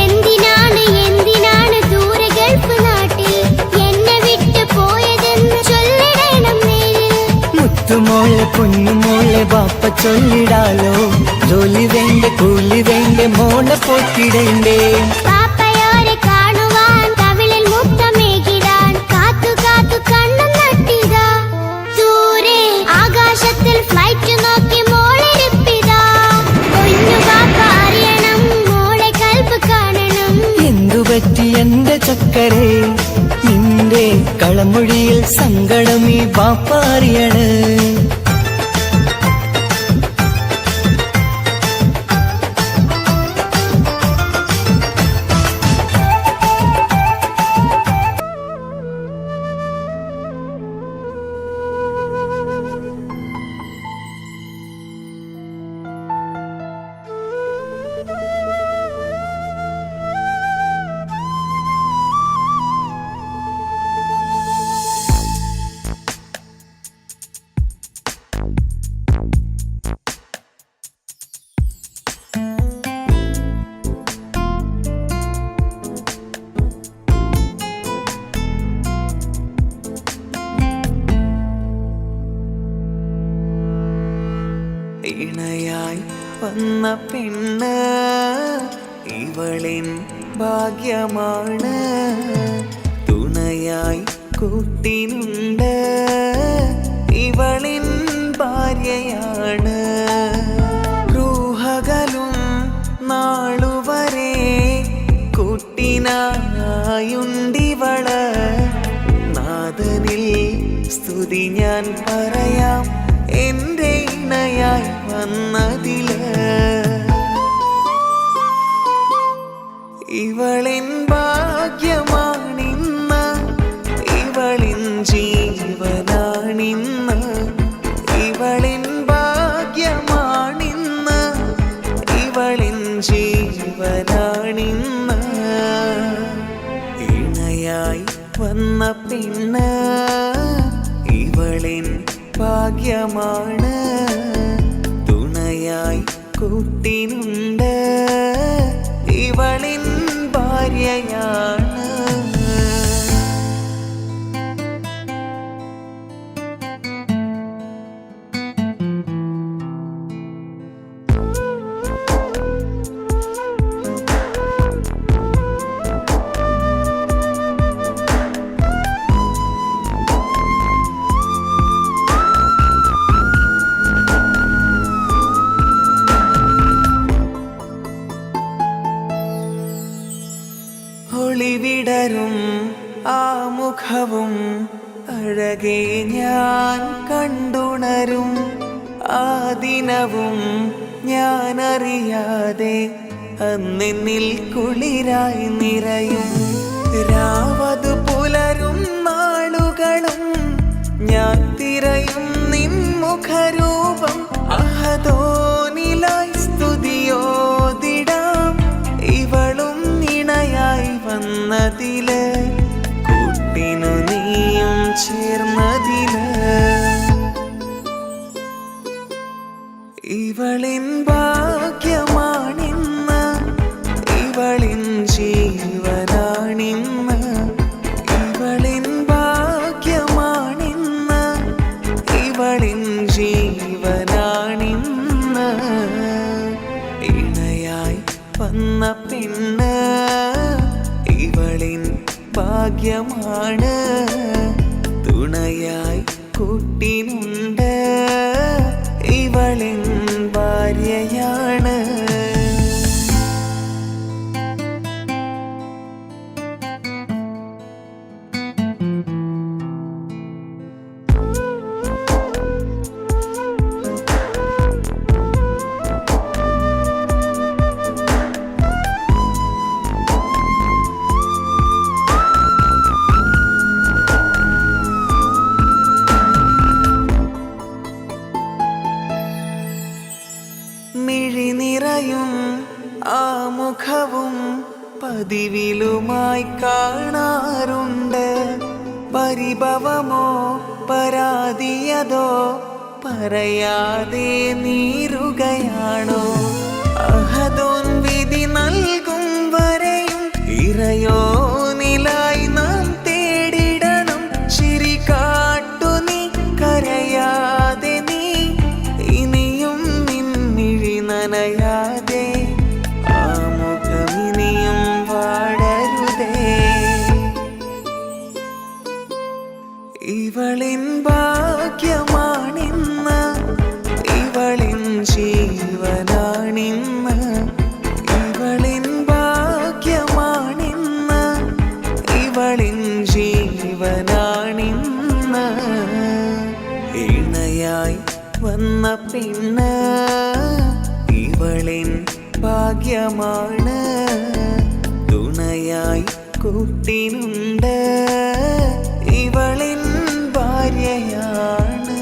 എന്തിനാണ് എന്തിനാണ് ദൂരെ ഗൾഫ് നാട്ടിൽ എന്നെ വിട്ട് പോയതെന്ന് ചൊല്ലിടണം നേരിൽ. മുത്തുമോളെ പൊന്നുമോളെ ബാപ്പ ചൊല്ലിടാലോ. ജോലി വേണ്ട കൂലി വേണ്ട മോളെ പോറ്റിടേണ്ടേ. പാപ്പയോരെ കാണുവാൻ കവിളിൽ മുത്തമേകിടാൻ കാത്തു കാത്തു കണ്ണും നട്ടിതാ. ദൂരെ ആകാശത്തിൽ ഫ്ലൈറ്റ് നോക്കി മോളിരിപ്പിതാ. പൊന്നു പാപ്പ അറിയണം, മോളെ കൽബ് കാണണം. എന്തുപറ്റി എന്റെ ചക്കരെ നിന്റെ കളമൊഴിയിൽ സങ്കടം ഈ ബാപ്പ അറിയണ്. വന്ന പെണ്ണ് ഇവളിൻ ഭാഗ്യമാണ് തുണയായി കൂട്ടിനുണ്ട് ഇവളിൻ ഭാര്യയാണ് റൂഹകലും നാളുവരെ കൂട്ടിനായുണ്ടിവള് നാദനിൽ സ്തുതി ഞാൻ പറയാം എൻ്റെ ഇണയായി വന്നതില് ഇവളിൻ ഭാഗ്യമാണിന്ന് ഇവളിൻ ജീവനാണിന്ന് ഇവളിൻ ഭാഗ്യമാണിന്ന് ഇവളിൻ ജീവനാണിന്ന് ഇണയായി വന്ന പെണ്ണ് ഇവളിൻ ഭാഗ്യമാണ് തുണയായി കൂട്ടിനുണ്ട് ഇവളിൻ ഭാര്യയാണ് ഒളിവിടരും ആ മുഖവും അഴകെ ഞാൻ കണ്ടുണരും ആ ദിനവും ഞാൻ അറിയാതെ അന്നെന്നിൽ കുളിരായി നിറയും രാവതു പുലരും നാളുകളും ഞാൻ തിരയും നിൻ മുഖരൂപം അഹദോനിലായി സ്തുതിയോതിടാം ഇവളും ഇണയായി വന്നതില് കൂട്ടിനു നീയും ചേർന്നതില് ഇവളിൻ ഭാഗ്യമാണിന്ന് ഇവളിൻ ജീവനാണിന്ന് ഇവളിൻ ഭാഗ്യമാണിന്ന് ഇവളിൻ ജീവനാണിന്ന് ഇണയായി വന്ന പെണ്ണ് ഇവളിൻ ഭാഗ്യമാണ് തുണയായി കൂട്ടിനുണ്ട് ഇവളിൻ ഭാര്യയാണ് മിഴിനിറയും ആ മുഖവും പതിവിലുമായി കാണാറുണ്ട് പരിഭവമോ പരാതിയതോ പറയാതെ നീറുകയാണോ അഹദോൻ വിധി നൽകും വരെയും ഇറയോനിലായി നാം തേടിടണം ചിരി കാട്ടു നീ കരയാതെ നീ ഇനിയും നിൻമിഴി നനയാതെ ആ മുഖമിനിയും വാടരുതേ ഇവളിൻ ഭാഗ്യമാണിന്ന് ഇവളിൻ ജീവനാണിന്ന് ഇവളിൻ ഭാഗ്യമാണിന്ന് ഇവളിൻ ജീവനാണിന്ന് ഇണയായി വന്ന പെണ്ണ് ഇവളിൻ ഭാഗ്യമാണ് തുണയായി കൂട്ടിനുണ്ട് ഇവളിൻ ഭാര്യയാണ്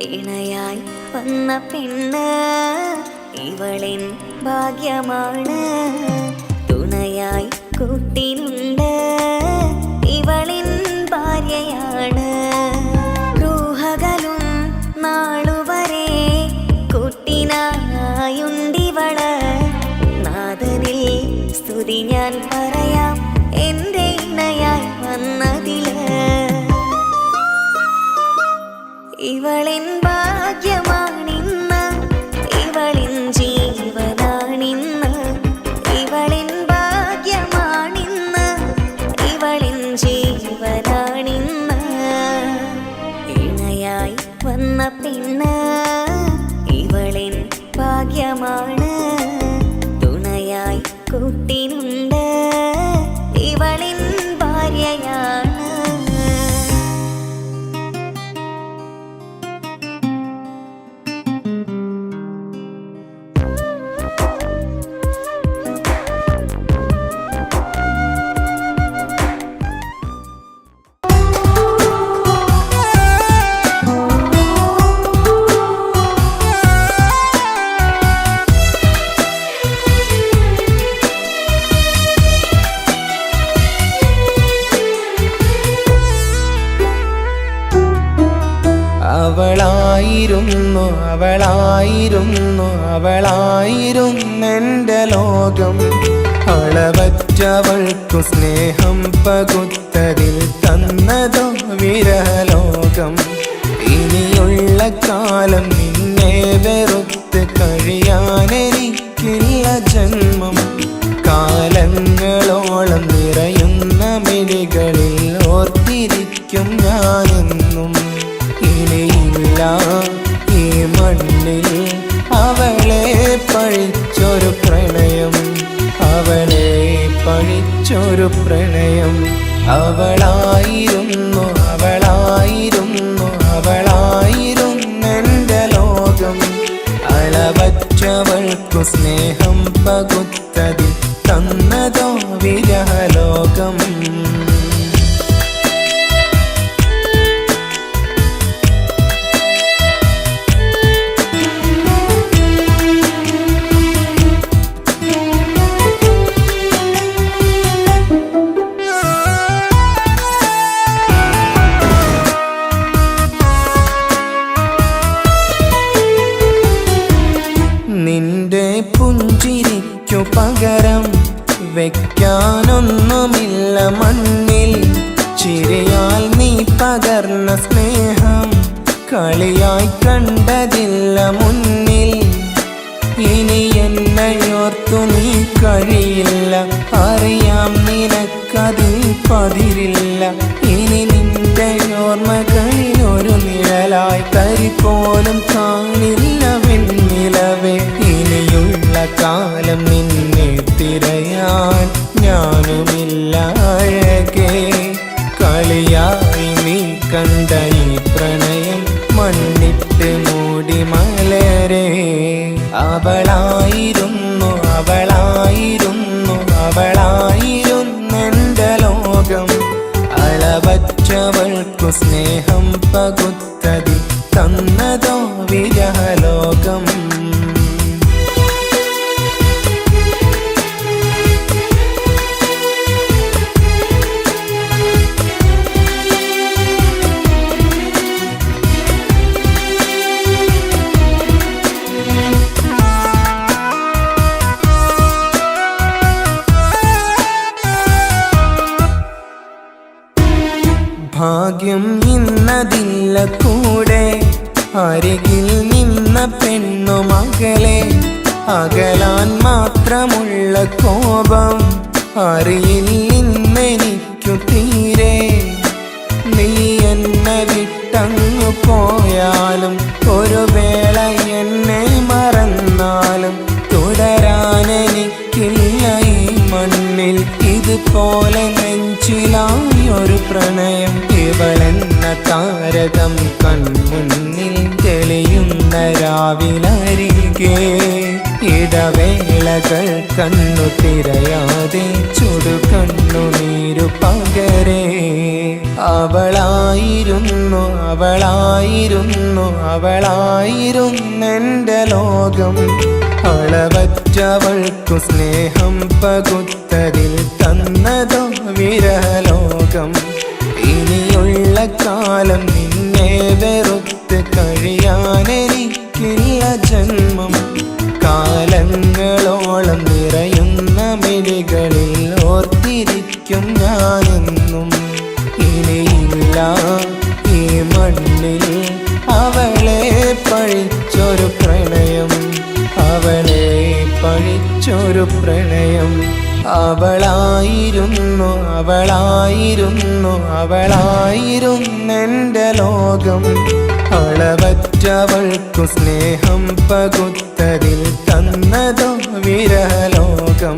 ഇണയായി വന്ന പെണ്ണ് ഇവളിൻ ഭാഗ്യമാണ് തുണയായി കൂട്ടിനുണ്ട് ഇവളിൻ ഭാര്യയാണ് റൂഹകലും നാളുവരെ കൂട്ടിനായുണ്ടിവള് നാദനിൽ സ്തുതി ഞാൻ പറയാം എൻ്റെ ഇണയായി വന്നതില് അവളായിരുന്നു അവളായിരുന്നെൻ്റെ ലോകം. അളവറ്റവൾക്കു സ്നേഹം പകുത്തതിൽ തന്നതോ വിരഹലോകം. ഇനിയുള്ള കാലം നിന്നെ വെറുത്ത് കഴിയാനെനിക്കില്ല ജന്മം. കാലങ്ങളോളം നിറയുന്ന മിഴികളിൽ ഓർത്തിരിക്കും ഞാനെന്നും. ഇനിയില്ല ഈ മണ്ണിൽ അവളെ പഴിച്ചൊരു പ്രണയം, അവളെ പഴിച്ചൊരു പ്രണയം. അവളായിരുന്നു അവളായിരുന്നെൻ്റെ ലോകം. അളവറ്റവൾക്കു സ്നേഹം പകുത്തതിൽ തന്നതോ വിരഹലോകം. നിന്റെ പുഞ്ചിരിക്കു പകരം വെക്കാനൊന്നുമില്ല മണ്ണിൽ. ചിരിയാൽ നീ പകർന്ന സ്നേഹം കളിയായി കണ്ടതില്ല മുന്നിൽ. ഇനി എന്നോർത്തു നീ കഴിയില്ല, അറിയാം നിനക്കതിൽ പതിരില്ല. ഇനി നിന്റെ ഓർമ്മകളിൽ ഒരു നിഴലായി തരി പോലും കാണില്ല വെണ്ണിലവേ. ഇനിയുള്ള കാലം നിന്നെ തിരയാൻ ഞാനുമില്ല അഴകേ. കളിയായി നീ കണ്ട ഈ പ്രണയം മണ്ണിട്ട് മൂടി മലരേ. അവളായിരുന്നെൻ്റെ ലോകം. അളവറ്റവൾക്കു സ്നേഹം പകുത്തതിൽ തന്നതോ വിരഹലോകം. ഭാഗ്യം ഇന്നതില്ല കൂടെ, അരികിൽ നിന്ന പെണ്ണു മകളെ. അകലാൻ മാത്രമുള്ള കോപം അറിയില്ലെനിക്കു തീരെ. നീ എന്നെ വിട്ടങ്ങു പോയാലും ഒരു വേള എന്നെ മറന്നാലും തുടരാനെനിക്കില്ല ഈ മണ്ണിൽ. ഇതുപോലെ നെഞ്ചിലായി ഒരു പ്രണയം. ഇവളെന്ന താരകം കൺമുന്നിൽ തെളിയുന്ന രാവിലരികെ. ഇടവേളകൾ കണ്ണു തിരയാതെ ചുടുകണ്ണുനീരു പകരേ. അവളായിരുന്നെൻ്റെ ലോകം. അളവറ്റവൾക്കു സ്നേഹം പകുത്തതിൽ തന്നതോ വിരഹലോകം. ഇനിയുള്ള കാലം നിന്നെ വെറുത്ത് കഴിയാനെനിക്കില്ല ജന്മം. കാലങ്ങളോളം നിറയുന്ന മിഴികളിൽ ഓർത്തിരിക്കും ഞാനെന്നും. ഇനിയില്ല ഈ മണ്ണിൽ അവളെ പഴിച്ചൊരു പ്രണയം, അവളെ പഴിച്ചൊരു പ്രണയം. അവളായിരുന്നെൻ്റെ ലോകം. അളവറ്റവൾക്കു സ്നേഹം പകുത്തതിൽ തന്നതോ വിരഹലോകം.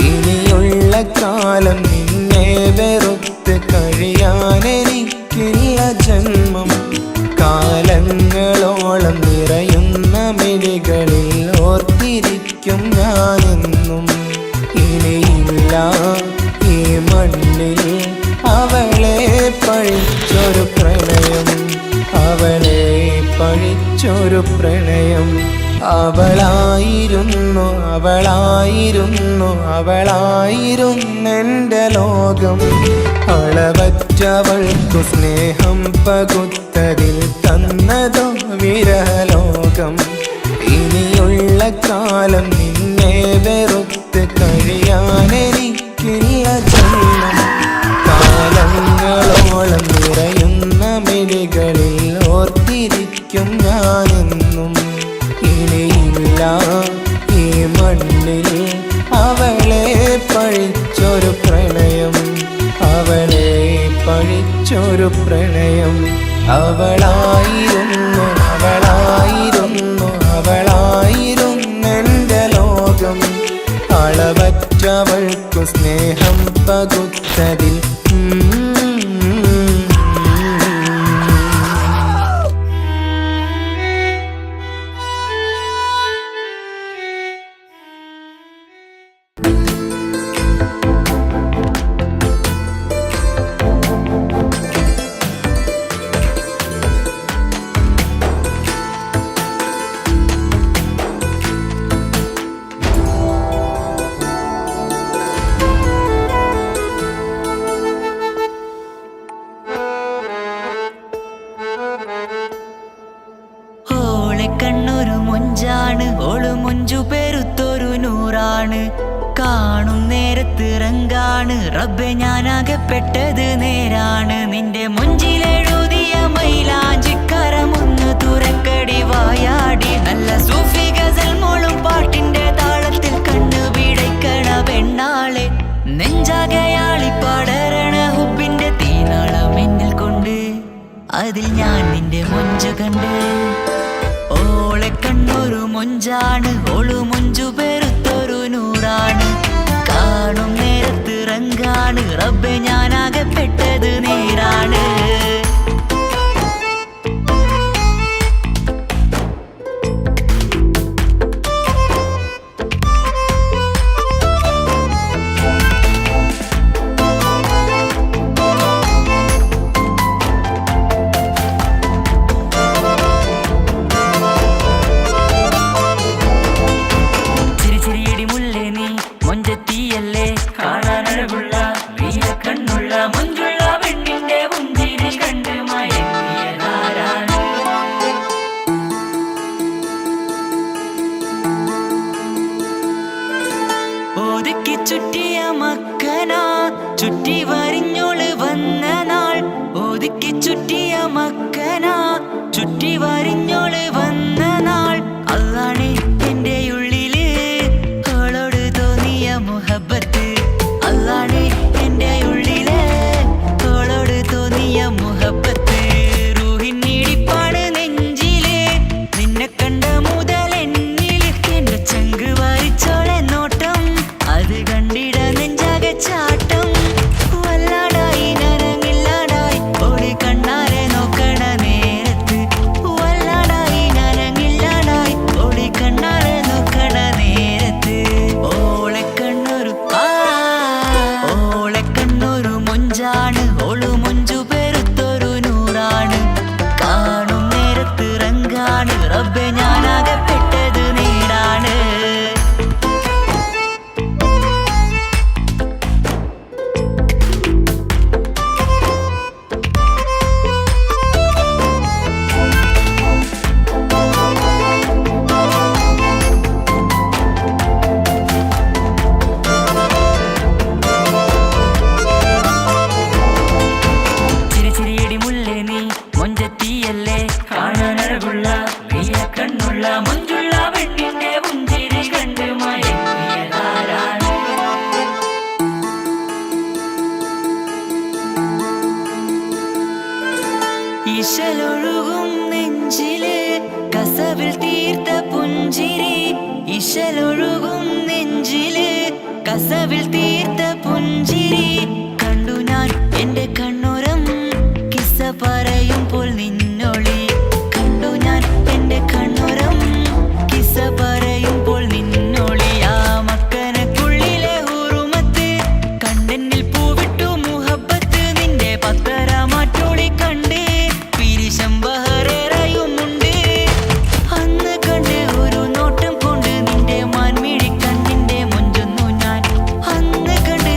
ഇനിയുള്ള കാലം നിന്നെ വെറുത്ത് കഴിയാനെനിക്കില്ല ജന്മം. കാലങ്ങളോളം നിറയുന്ന മിഴികളിൽ ഓർത്തിരിക്കും ഞാനെന്നും. ഇനിയില്ല ഈ മണ്ണിൽ അവളെ പഴിച്ചൊരു പ്രണയം, അവളെ പഴിച്ചൊരു പ്രണയം. അവളായിരുന്നെൻ്റെ ലോകം. അളവറ്റ കളവറ്റവൾക്കു സ്നേഹം പകുത്തതിൽ തന്നതോ വിരലോകം. ഇനിയുള്ള കാലം നിന്നെ വെറുത്ത് കഴിയാനെനിക്കില്ല ജന്മം. കാലങ്ങളോളം നിറയുന്ന മിഴികളിൽ ഓർത്തിരിക്കും ഞാനെന്നും. ഇനിയില്ല ഈ മണ്ണിൽ അവളെ പഴിച്ചൊരു പ്രണയം, അവളെ പഴിച്ചൊരു പ്രണയം. അവളായിരുന്നു അവളായിരുന്നു അവളായിരുന്നെൻ്റെ ലോകം. അളവറ്റവൾക്കു സ്നേഹം പകുത്തതിൽ കണ്ണൊരു മൊഞ്ചാണ്, ഓള് മൊഞ്ചു പെരുത്തൊരു നൂറാണ്. കാണും നേരത്ത് റങ്കാണ്, റബ്ബെ ഞാനാകപ്പെട്ടത് നേരാണ്. നിന്റെ മൊഞ്ചിലെഴുതിയ മൈലാഞ്ചിക്കരമൊന്ന് തുറക്കടി വായാടി. നല്ല സൂഫി ഗസൽ മോളും പാട്ടിന്റെ താളത്തിൽ കണ്ണു പിടയ്ക്കണ പെണ്ണാളെ. നെഞ്ചാകയാളി പടരണ ഹുബിന്റെ തീനാളം എന്നിൽ കൊണ്ട്, അതിൽ ഞാൻ നിന്റെ മൊഞ്ചു കണ്ട്. ഓളെ കണ്ണൊരു മൊഞ്ചാണ്, ഓളു മൊഞ്ചു പെരുത്തൊരു നൂറാണ്. കാണും നേരത്ത് റങ്കാണ്, റബ്ബെ ഞാനാകപ്പെട്ടത് നേരാണ്. ഒതുക്കി ചുറ്റിയ മക്കനാ, ചുറ്റി വരിഞ്ഞോള് വന്ന നാൾ. ഒതുക്കി ചുറ്റിയ മക്കനാ, ചുറ്റി വരിഞ്ഞോള് വന്ന നാൾ. അതാണ് എന്റെ ഉള്ളില് അവളോട് തോന്നിയ മുഹബത്ത്. അതാണ് എന്റെ ഉള്ളില് അവളോട് തോന്നിയ മുഹബത്ത്. റൂഹിന്നിടിപ്പാണ് നെഞ്ചില്, നിന്നെ കണ്ട മുതൽ എന്നില്. എന്റെ ചങ്ക് വാരിച്ചോളെ നോട്ടം, അത് കണ്ടിട നെഞ്ചാകെ ചാട്ടം. വല്ലാടായി നനങ്ങില്ലാടായി ഓടി കണ്ണാരെ നോക്കണ നേരത്ത്. വല്ലാടായി നനങ്ങില്ലാടായി ഓടി കണ്ണാരെ നോക്കണ നേരത്ത്. ഓളെ കണ്ണൊരു ഓളെ കണ്ണൊരു മൊഞ്ചാണ്, ഓളു മൊഞ്ചു പെരുത്തൊരു നൂറാണ്. കാണും നേരത്ത് റങ്കാണ്, റബ്ബെ ഞാനാകപ്പെട്ടത് നേരാണ്. ചിരിച്ചിരിയടി മുല്ലേ നീ മൊഞ്ചത്തിയല്ലേ, കാണാനഴകുള്ള നീയ കണ്ണുള്ള മൊഞ്ചുള്ള പെണ്ണിന്റെ പുഞ്ചിരി കണ്ട് മയങ്ങിയതാരാണ്. ഇശലൊഴുകും നെഞ്ചില് കസവിൽ തീർത്ത പുഞ്ചിരി. ഇശലൊഴുകും നെഞ്ചില് കസവിൽ തീർത്ത പുഞ്ചിരി. കണ്ടു ഞാൻ എന്റെ കണ്ണുരം കിസ്സ പറയുമ്പോൾ നിന്നൊളി. കണ്ടു ഞാൻ എന്റെ കണ്ണുരം കിസ്സ പറയുമ്പോൾ നിന്നൊളി. ആ മക്കനക്കുള്ളിലെ ഹുറുമത്ത് കണ്ണെന്നിൽ പൂവിട്ടു മുഹബത്ത്. നിന്റെ പത്തര മാറ്റോളി കണ്ട് പിരിശം ബഹറേറയുമുണ്ട്. അന്ന് കണ്ട് ഒരു നോട്ടം കൊണ്ട് നിന്റെ മാൻമിഴി കണ്ണിന്റെ മൊഞ്ചൊന്നു ഞാൻ. അന്ന് കണ്ട്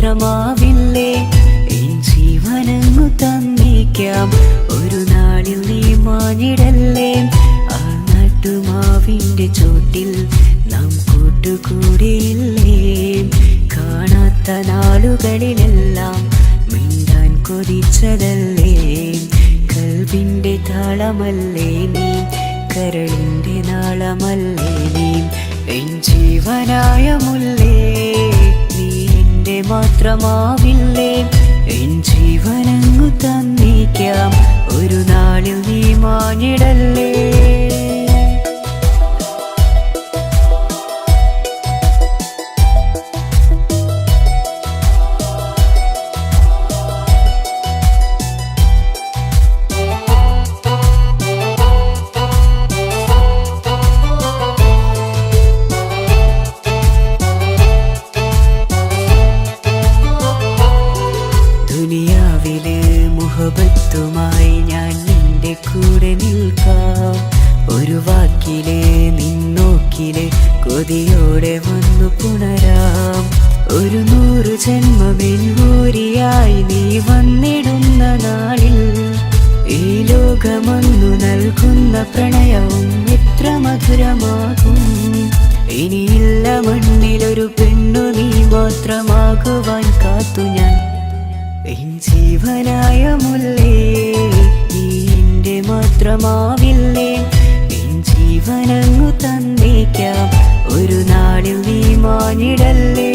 മാത്രമാവില്ലേ എൻ ജീവനങ്ങു തന്നേക്കാം ഒരു നാളിൽ നീ മാഞ്ഞിടല്ലേ ആ നട്ടുമാവിന്റെ ചോട്ടിൽ നാം കൂട്ടുകൂടിയില്ലേ കാണാത്ത നാളുകളിലെല്ലാം മിണ്ടാൻ കൊതിച്ചതല്ലേ കൽവിന്റെ താളമല്ലേ നീ കരളിന്റെ നാളമല്ലേ നീ എൻ ജീവനായ മുല്ലേ നീ എന്റെ മാത്രമാവില്ലേ എൻ ജീവനങ്ങു തന്നേക്കാം ഒരു നാളിൽ നീ മാഞ്ഞിടല്ലേ ദുനിയാവിലെ മുഹബത്തുമായി ഞാൻ നിന്റെ കൂടെ നിൽക്കാം ഒരു വാക്കിലെ നിന്നോക്കിലെ കൊതിയോടെ വന്നു പുണരാം ഒരു 100 ജന്മമെൻകൂരിയായി നീ വന്നിടുന്ന നാളിൽ ഈ ലോകമൊന്നു നൽകുന്ന പ്രണയവും എത്ര മധുരമാകും ഇനിയില്ല മണ്ണിലൊരു പെണ്ണു നീ മാത്രമാകുവാൻ കാത്തു ഞാൻ എൻ ജീവനായ മുല്ലേ നീ എന്റെ മാത്രമാവില്ലേ എൻ ജീവനങ്ങു തന്നേക്കാം ഒരു നാളിൽ നീ മാഞ്ഞിടല്ലേ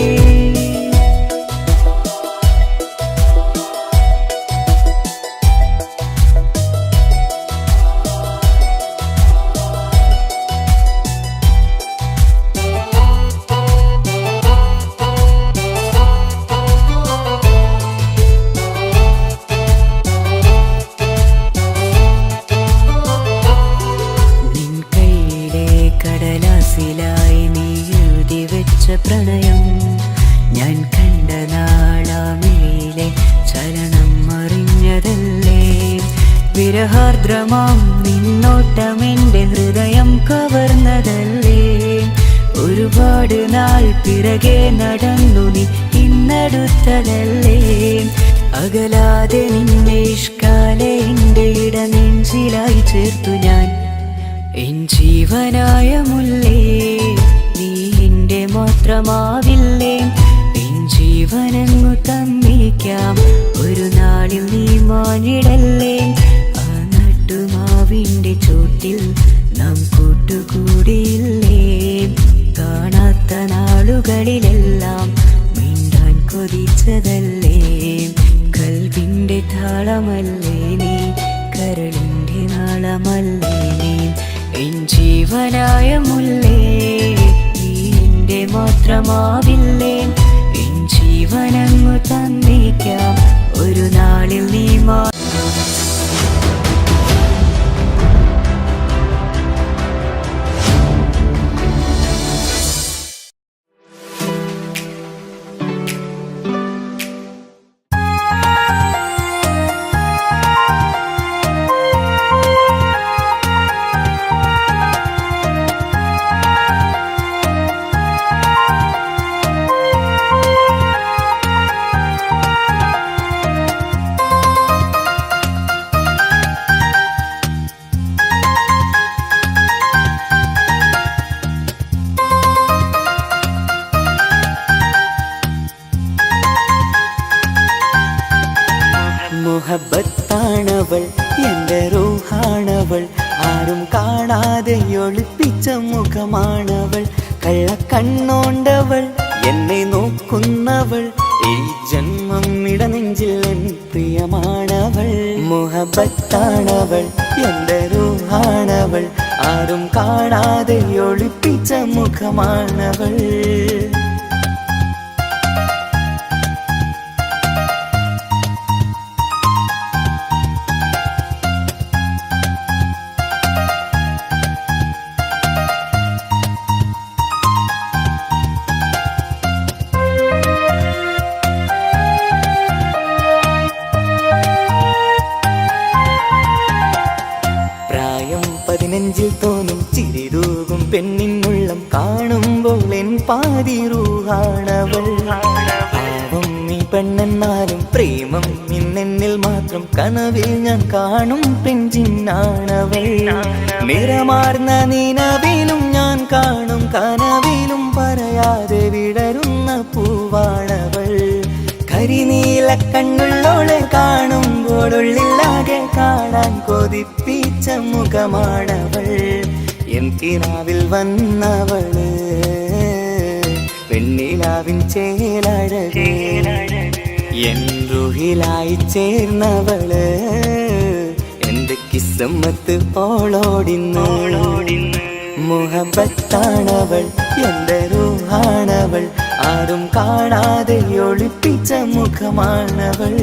കടലാസിലായി നീ എഴുതി വെച്ച പ്രണയം ഞാൻ കണ്ട നാളാമിഴിയിലെ ചലനം അറിഞ്ഞതല്ലേ വിരഹാർദ്രമാം നിന്നോട്ടം എൻ്റെ ഹൃദയം കവർന്നതല്ലേ ഒരുപാട് നാൾ പിറകെ നടന്നു നീ ഇന്നടുത്തതല്ലേ അകലാതെ നിന്നെ ഇഷ്കാലെ എൻ്റെ ഇടനെഞ്ചിലായി ചേർത്തു ഞാൻ എൻ ജീവനായ മുല്ലേ നീ എന്റെ മാത്രമാവില്ലേ എൻ ജീവനങ്ങു തന്നേക്കാം ഒരു നാളിൽ നീ മാഞ്ഞിടല്ലേ ആ നട്ടുമാവിന്റെ ചോട്ടിൽ നാം കൂട്ടുകൂടിയില്ലേ കാണാത്ത നാളുകളിലെല്ലാം മിണ്ടാൻ കൊതിച്ചതല്ലേ കൽവിന്റെ താളമല്ലേ നീ കരളിന്റെ നാളമല്ലേ നീ എൻ ജീവനായ മുല്ലേ നീ എന്റെ മാത്രമാവില്ലേ എൻ ജീവനങ്ങു തന്നേക്കാം ഒരു നാളിൽ നീ മുഹബത്താണവൾ എൻ്റെ റൂഹാണവൾ ആരും കാണാതെ ഒളിപ്പിച്ച മുഖമാണവൾ കള്ളക്കണ്ണോണ്ടവൾ എന്നെ നോക്കുന്നവൾ ഈ ജന്മം ഇടനെഞ്ചിൽ എൻ പ്രിയമാണവൾ മുഹബത്താണവൾ എൻ്റെ റൂഹാണവൾ ആരും കാണാതെ ഒളിപ്പിച്ച മുഖമാണവൾ നെഞ്ചിൽ തോന്നും ചിരിതൂകും പെണ്ണിനുള്ളം കാണുമ്പോൾ എൻ പാതി റൂഹാണവൾ പാവം നീ പെണ്ണെന്നാലും പ്രേമം ഇന്നെന്നിൽ മാത്രം കനവിൽ ഞാൻ കാണും പെഞ്ചിന്നാണവൾ നിറമാർന്ന നിലവിലും ഞാൻ കാണും കനവിലും പറയാതെ വിടരുന്ന പൂവാണവൾ കരിനീല കണ്ണുള്ളോളെ കാണുമ്പോഴുള്ളിലാകെ കാണാൻ കൊതിപ്പിച്ച മുഖമാണവൾ എൻ കിനാവിൽ വന്നവള് പെണ്ണിലാവിൻ ചേലഴകേ എൻ റുഹിലായി ചേർന്നവള് എന്റെ കിസ്മത്ത് ഓളോടിന്നോളോടിന്ന് മുഹബത്താണവൾ എന്റെ റൂഹാണവൾ ആരും കാണാതെ ഒളിപ്പിച്ച മുഖമാണവൾ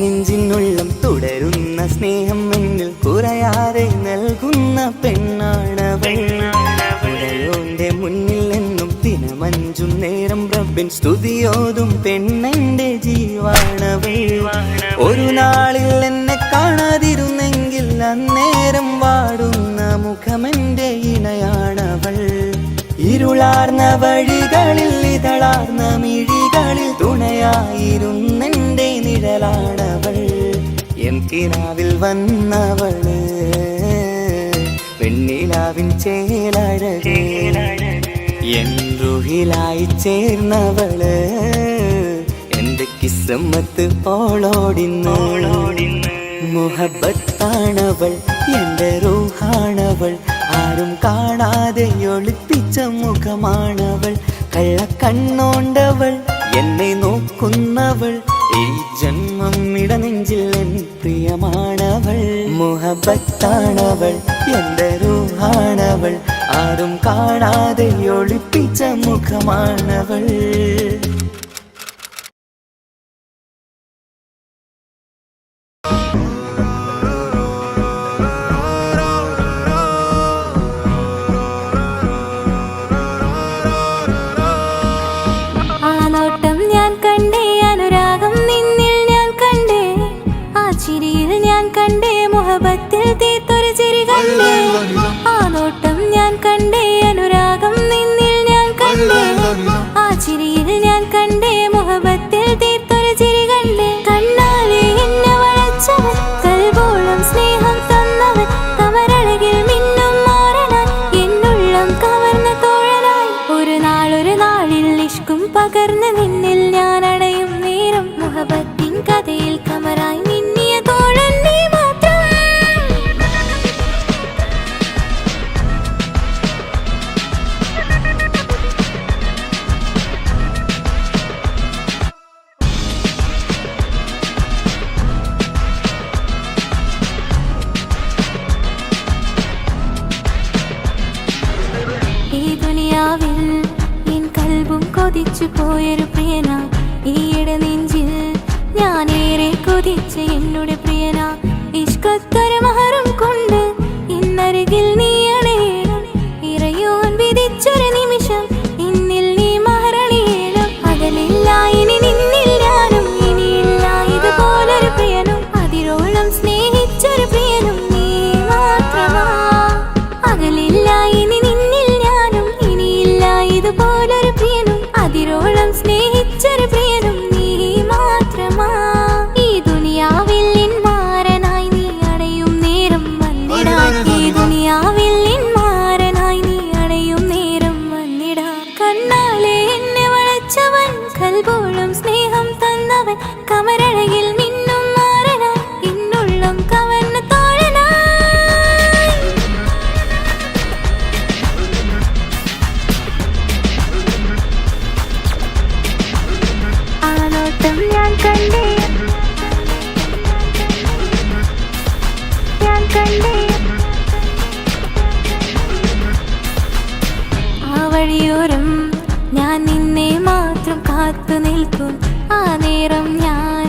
നെഞ്ചിനുള്ളം തുടരുന്ന സ്നേഹം എന്നിൽ കുറയാതെ നൽകുന്ന പെണ്ണാണവൾ ഉടയോന്റെ മുന്നിൽ നിന്നും ദിനമഞ്ചും നേരം റബ്ബിൻ സ്തുതിയോതും പെണ്ണെന്റെ ജീവാണവൾ ഒരു നാളിൽ എന്നെ കാണാതിരുന്നെങ്കിൽ അന്നേരം വാടുന്ന മുഖമെന്റെ ഇണയാണവൾ ഇരുളാർന്ന വഴികളിൽ ഇതളാർന്ന മിഴികളിൽ തുണയായിരുന്നെന്റെ നിഴലാണവൾ എൻ കിനാവിൽ വന്നവള് പെണ്ണിലാവിൻ ചേലഴകേ എൻ റുഹിലായി ചേർന്നവള് എന്റെ കിസ്മത്ത് ഓളോടിന്നോളോടിന്ന് മുഹബത്താണവൾ എന്റെ റൂഹാണവൾ ആരും കാണാതെ ഒളിപ്പിച്ച മുഖമാണവൾ കള്ളക്കണ്ണോണ്ടവൾ എന്നെ നോക്കുന്നവൾ ഈ ജന്മം ഇടനെഞ്ചിൽ എൻ പ്രിയമാണവൾ മുഹബത്താണവൾ എന്റെ റൂഹാണവൾ ആരും കാണാതെ ഒളിപ്പിച്ച മുഖമാണവൾ മുഹബത്തിൽ തീർത്തൊരു ചിരി കണ്ടേ ആ നോട്ടം ഞാൻ കണ്ടേ അനുരാഗം നിന്നിൽ ഞാൻ കണ്ടേ ആ ചിരിയിൽ ഞാൻ കണ്ടേ മുഹബത്തിൽ തീർത്തൊരു ചിരി കണ്ടേ കണ്ണാലെ എന്നെ വളച്ചവൻ കൽബോളം സ്നേഹം തന്നവൻ കമരഴകിൽ മിന്നും മാറനാൻ എന്നുള്ളം കവർന്ന തോഴനായി ഒരു നാളിൽ ഇഷ്കും പകർന്ന് നിന്നിൽ ഞാൻ അടയും നേരം മുഹബത്തിൻ കഥയിൽ കമറായി മിന്നിയ തോഴൻ നീ മാത്രം ഈ ദുനിയാവിൽ എൻ കൽബും കൊതിച്ചു പോയൊരു പ്രിയന ഈയിടെ നെഞ്ചിൽ ഞാനേറെ കൊതിച്ച എന്നുടെ പ്രിയന ഇഷ്കത്തൊരു മഹറും കൊണ്ട് ഇന്നരികിൽ നീ അണയണം ഇറയോൻ വിധിച്ചൊരു നിമിഷം എന്നിൽ നീ മഹറണിയേണം അകലില്ല ഇനി നിന്നിൽ ഞാനും ഇനിയില്ല ഇതുപോലൊരു പ്രിയനും അതിരോളം സ്നേഹിച്ചൊരു പ്രിയനും നീ മാത്രമാ അകലില്ല ഇനി നിന്നിൽ ഞാനും ഇനിയില്ല ഇതുപോലൊരു പ്രിയനും അതിരോളം സ്നേഹിച്ചൊരു പ്രിയനും നീ മാത്രമാ ഈ ദുനിയാവിൽ എൻ മാരനായി നീ അടയും നേരം വന്നിടാൻ ഈ ദുനിയാവിൽ എൻ മാരനായി നീ അടയും നേരം വന്നിടാൻ കണ്ണാലെ എന്നെ വളച്ചവൻ കൽബോളം സ്നേഹം തന്നവൻ കമരഴകിൽ മിന്നും മാറനായി എന്നുള്ളം കവർന്ന തോഴനായി ആ നോട്ടം ഞാൻ കണ്ടേ ആ വഴിയോരം ഞാൻ നിന്നെ മാത്രം കാത്തു നിൽക്കും ആ നേരം ഞാൻ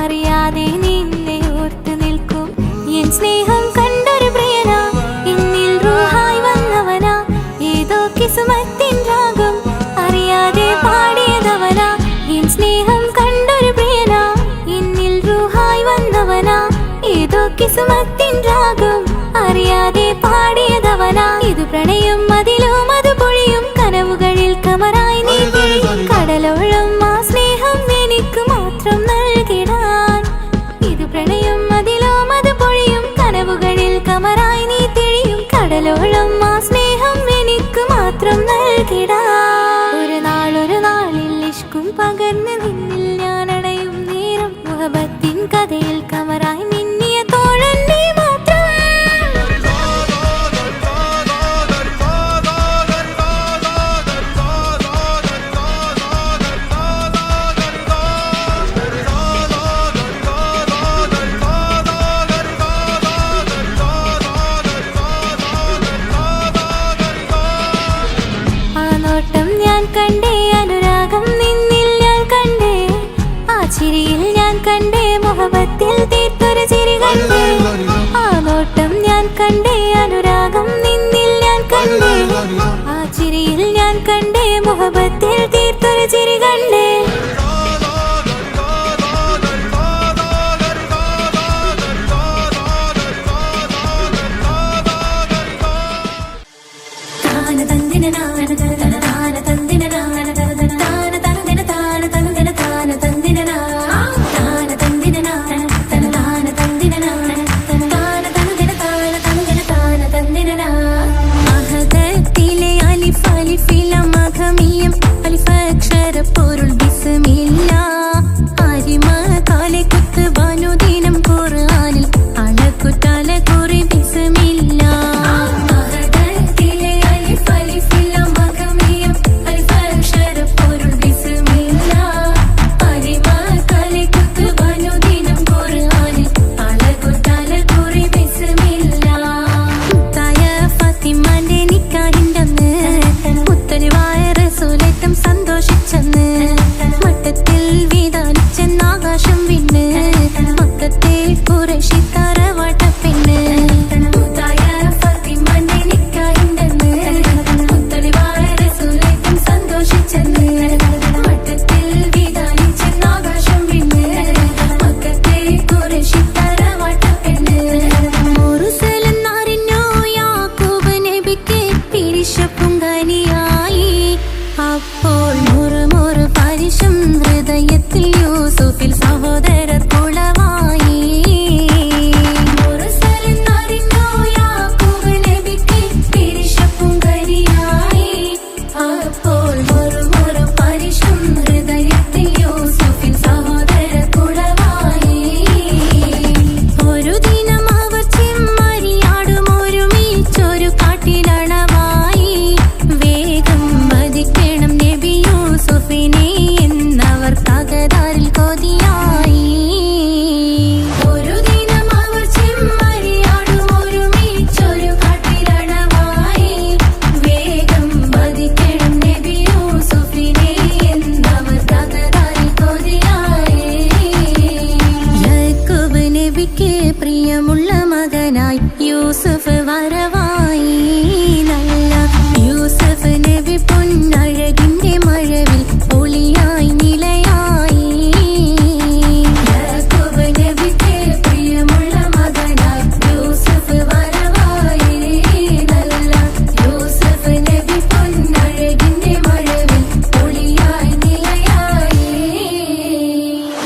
അറിയാതെ നിന്നെ ഓർത്തു നിൽക്കും എൻ സ്നേഹം കണ്ടേ ആ നോട്ടം ഞാൻ കണ്ടേ അനുരാഗം നിന്നിൽ ഞാൻ കണ്ടേ ആ ചിരിയിൽ ഞാൻ കണ്ടേ മുഹബത്തിൽ തീർത്തൊരു ചിരി കണ്ടേ പൊരുൾ ബിസ്മില്ല അരിമ കാലെ കുത്ത് ബനുദിനം ഖുർആനിൽ അളക്കുതല കുറി ബിസ്മില്ല മഹദത്തിലെ അലിഫ് അലിഫില്ല മഖമിയം അലിഫ് അക്ഷര പൊരുൾ ബിസ്മില്ല അരിമ കാലെ കുത്ത് ബനുദിനം ഖുർആനിൽ അളക്കുതല കുറി ബിസ്മില്ല മുത്തായ ഫാത്തിമാന്റെ നിക്കാഹിന്റെ അന്ന് മുത്തലിവായ റസൂലേറ്റം സന്തോഷിച്ചെന്ന് മട്ടത്തിൽ വീതാലിച്ചെന്നാകാശം വിണ്ണ് മക്കത്തെ ഖുറൈശി തറവാട്ടപ്പെണ്ണ് മുത്തായ ഫാത്തിമാന്റെ നിക്കാഹിന്റെന്ന് മുത്തലിവായ റസൂലേറ്റം സന്തോഷിച്ചെന്ന് മട്ടത്തിൽ വീതാലിച്ചെന്നാകാശം വിണ്ണ് മക്കത്തെ ഖുറൈശി തറവാട്ടപ്പെണ്ണ് മുർസലെന്നറിഞ്ഞു യാക്കൂബ് നബിക്ക് പിരിശപ്പുങ്കനിയായി അപ്പോൾ മുറുമുറു പരിശം ഹൃദയത്തിൽ യൂസുഫിൽ സഹോദരർ കുളവായി മുർസലെന്നറിഞ്ഞു യാക്കൂബ് നബിക്ക് പിരിശപ്പുങ്കനിയായി അപ്പോൾ മുറുമുറു പരിശം ഹൃദയത്തിൽ യൂസുഫിൽ സഹോദരർ കുളവായി ഒരു ദിനം അവർ ചെമ്മരിയാടും ഒരുമിച്ചൊരു കാട്ടിലണവായി വേഗം വധിക്കണം നബി യൂസുഫിനെ എന്നവർ തകരാറിൽ കൊതിയായി ഒരു ദിനം അവർ ചെമ്മരിയാടും ഒരുമിച്ചൊരു കാട്ടിലണവായി വേഗം വധിക്കണം നബി യൂസുഫിനെ എന്നവർ തകരാറിൽ കൊതിയായി യാക്കൂബ് നബിക്ക് പ്രിയമുള്ള മകനായി യൂസുഫ് വരവായി നല്ല യൂസുഫ് നബി പൊന്നഴകിന്റെ മഴവിൽ ഒളിയായി നിലയായി യാക്കൂബ് നബിക്ക് പ്രിയമുള്ള മകനായി യൂസുഫ് വരവായി നല്ല യൂസുഫ് നബി പൊന്നഴകിന്റെ മഴവിൽ ഒളിയായി നിലയായി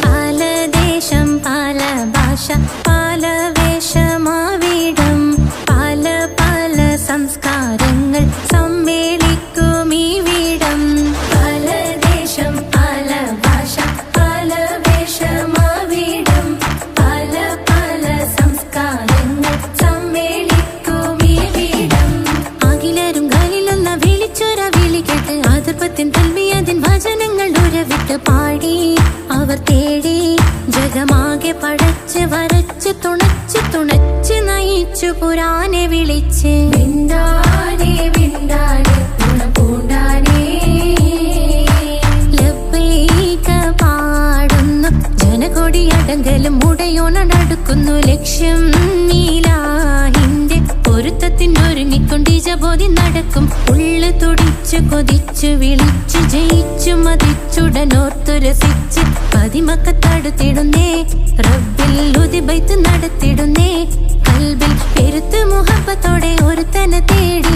പല ദേശം പല ഭാഷ പല വേഷമാവിടം പല പല സംസ്കാരങ്ങൾ സമ്മേളിക്കും ഈ വീടം പല ദേശം പല ഭാഷ പല വേഷമാവിടം പല പല സംസ്കാരങ്ങൾ സമ്മേളിക്കും ഈ വീടം അഖിലരും ഖലിലല്ല വിളിച്ചൊര വിളി കേട്ട് അതിർപ്പത്തിൻ തൽവിയതിൻ വചനങ്ങൾ ഉരവിട്ട് പാടി അവർ തേടി ജഗമാകെ പടച്ച് വരച്ച് തുണച്ച് നയിച്ചു പുരാനെ വിളിച്ച് വിണ്ടാനെ വിണ്ടാനെ പൂണ്ടാനെ ലബ്ബൈക പാടുന്നു ജനകൊടി അടങ്കലും മുടയോണടുക്കുന്നു ലക്ഷ്യം നീലാഹിന്റെ പൊരുത്തത്തിനൊരുങ്ങിക്കൊണ്ട് ജബോധി നടക്കും ഉള്ളു തുടിച്ചു കൊതിച്ചു വിളിച്ചു ജയിച്ചു മതിച്ചുടനോർത്തു രസിച്ച് പതിമക്കത്തടുത്തിടുന്നേ റബ്ബിൽ ഉദിബൈത്ത് നടത്തിടുന്നേ കൽബിൽ പെരുത്ത് മുഹബത്തോടെ ഒരുത്തനെ തേടി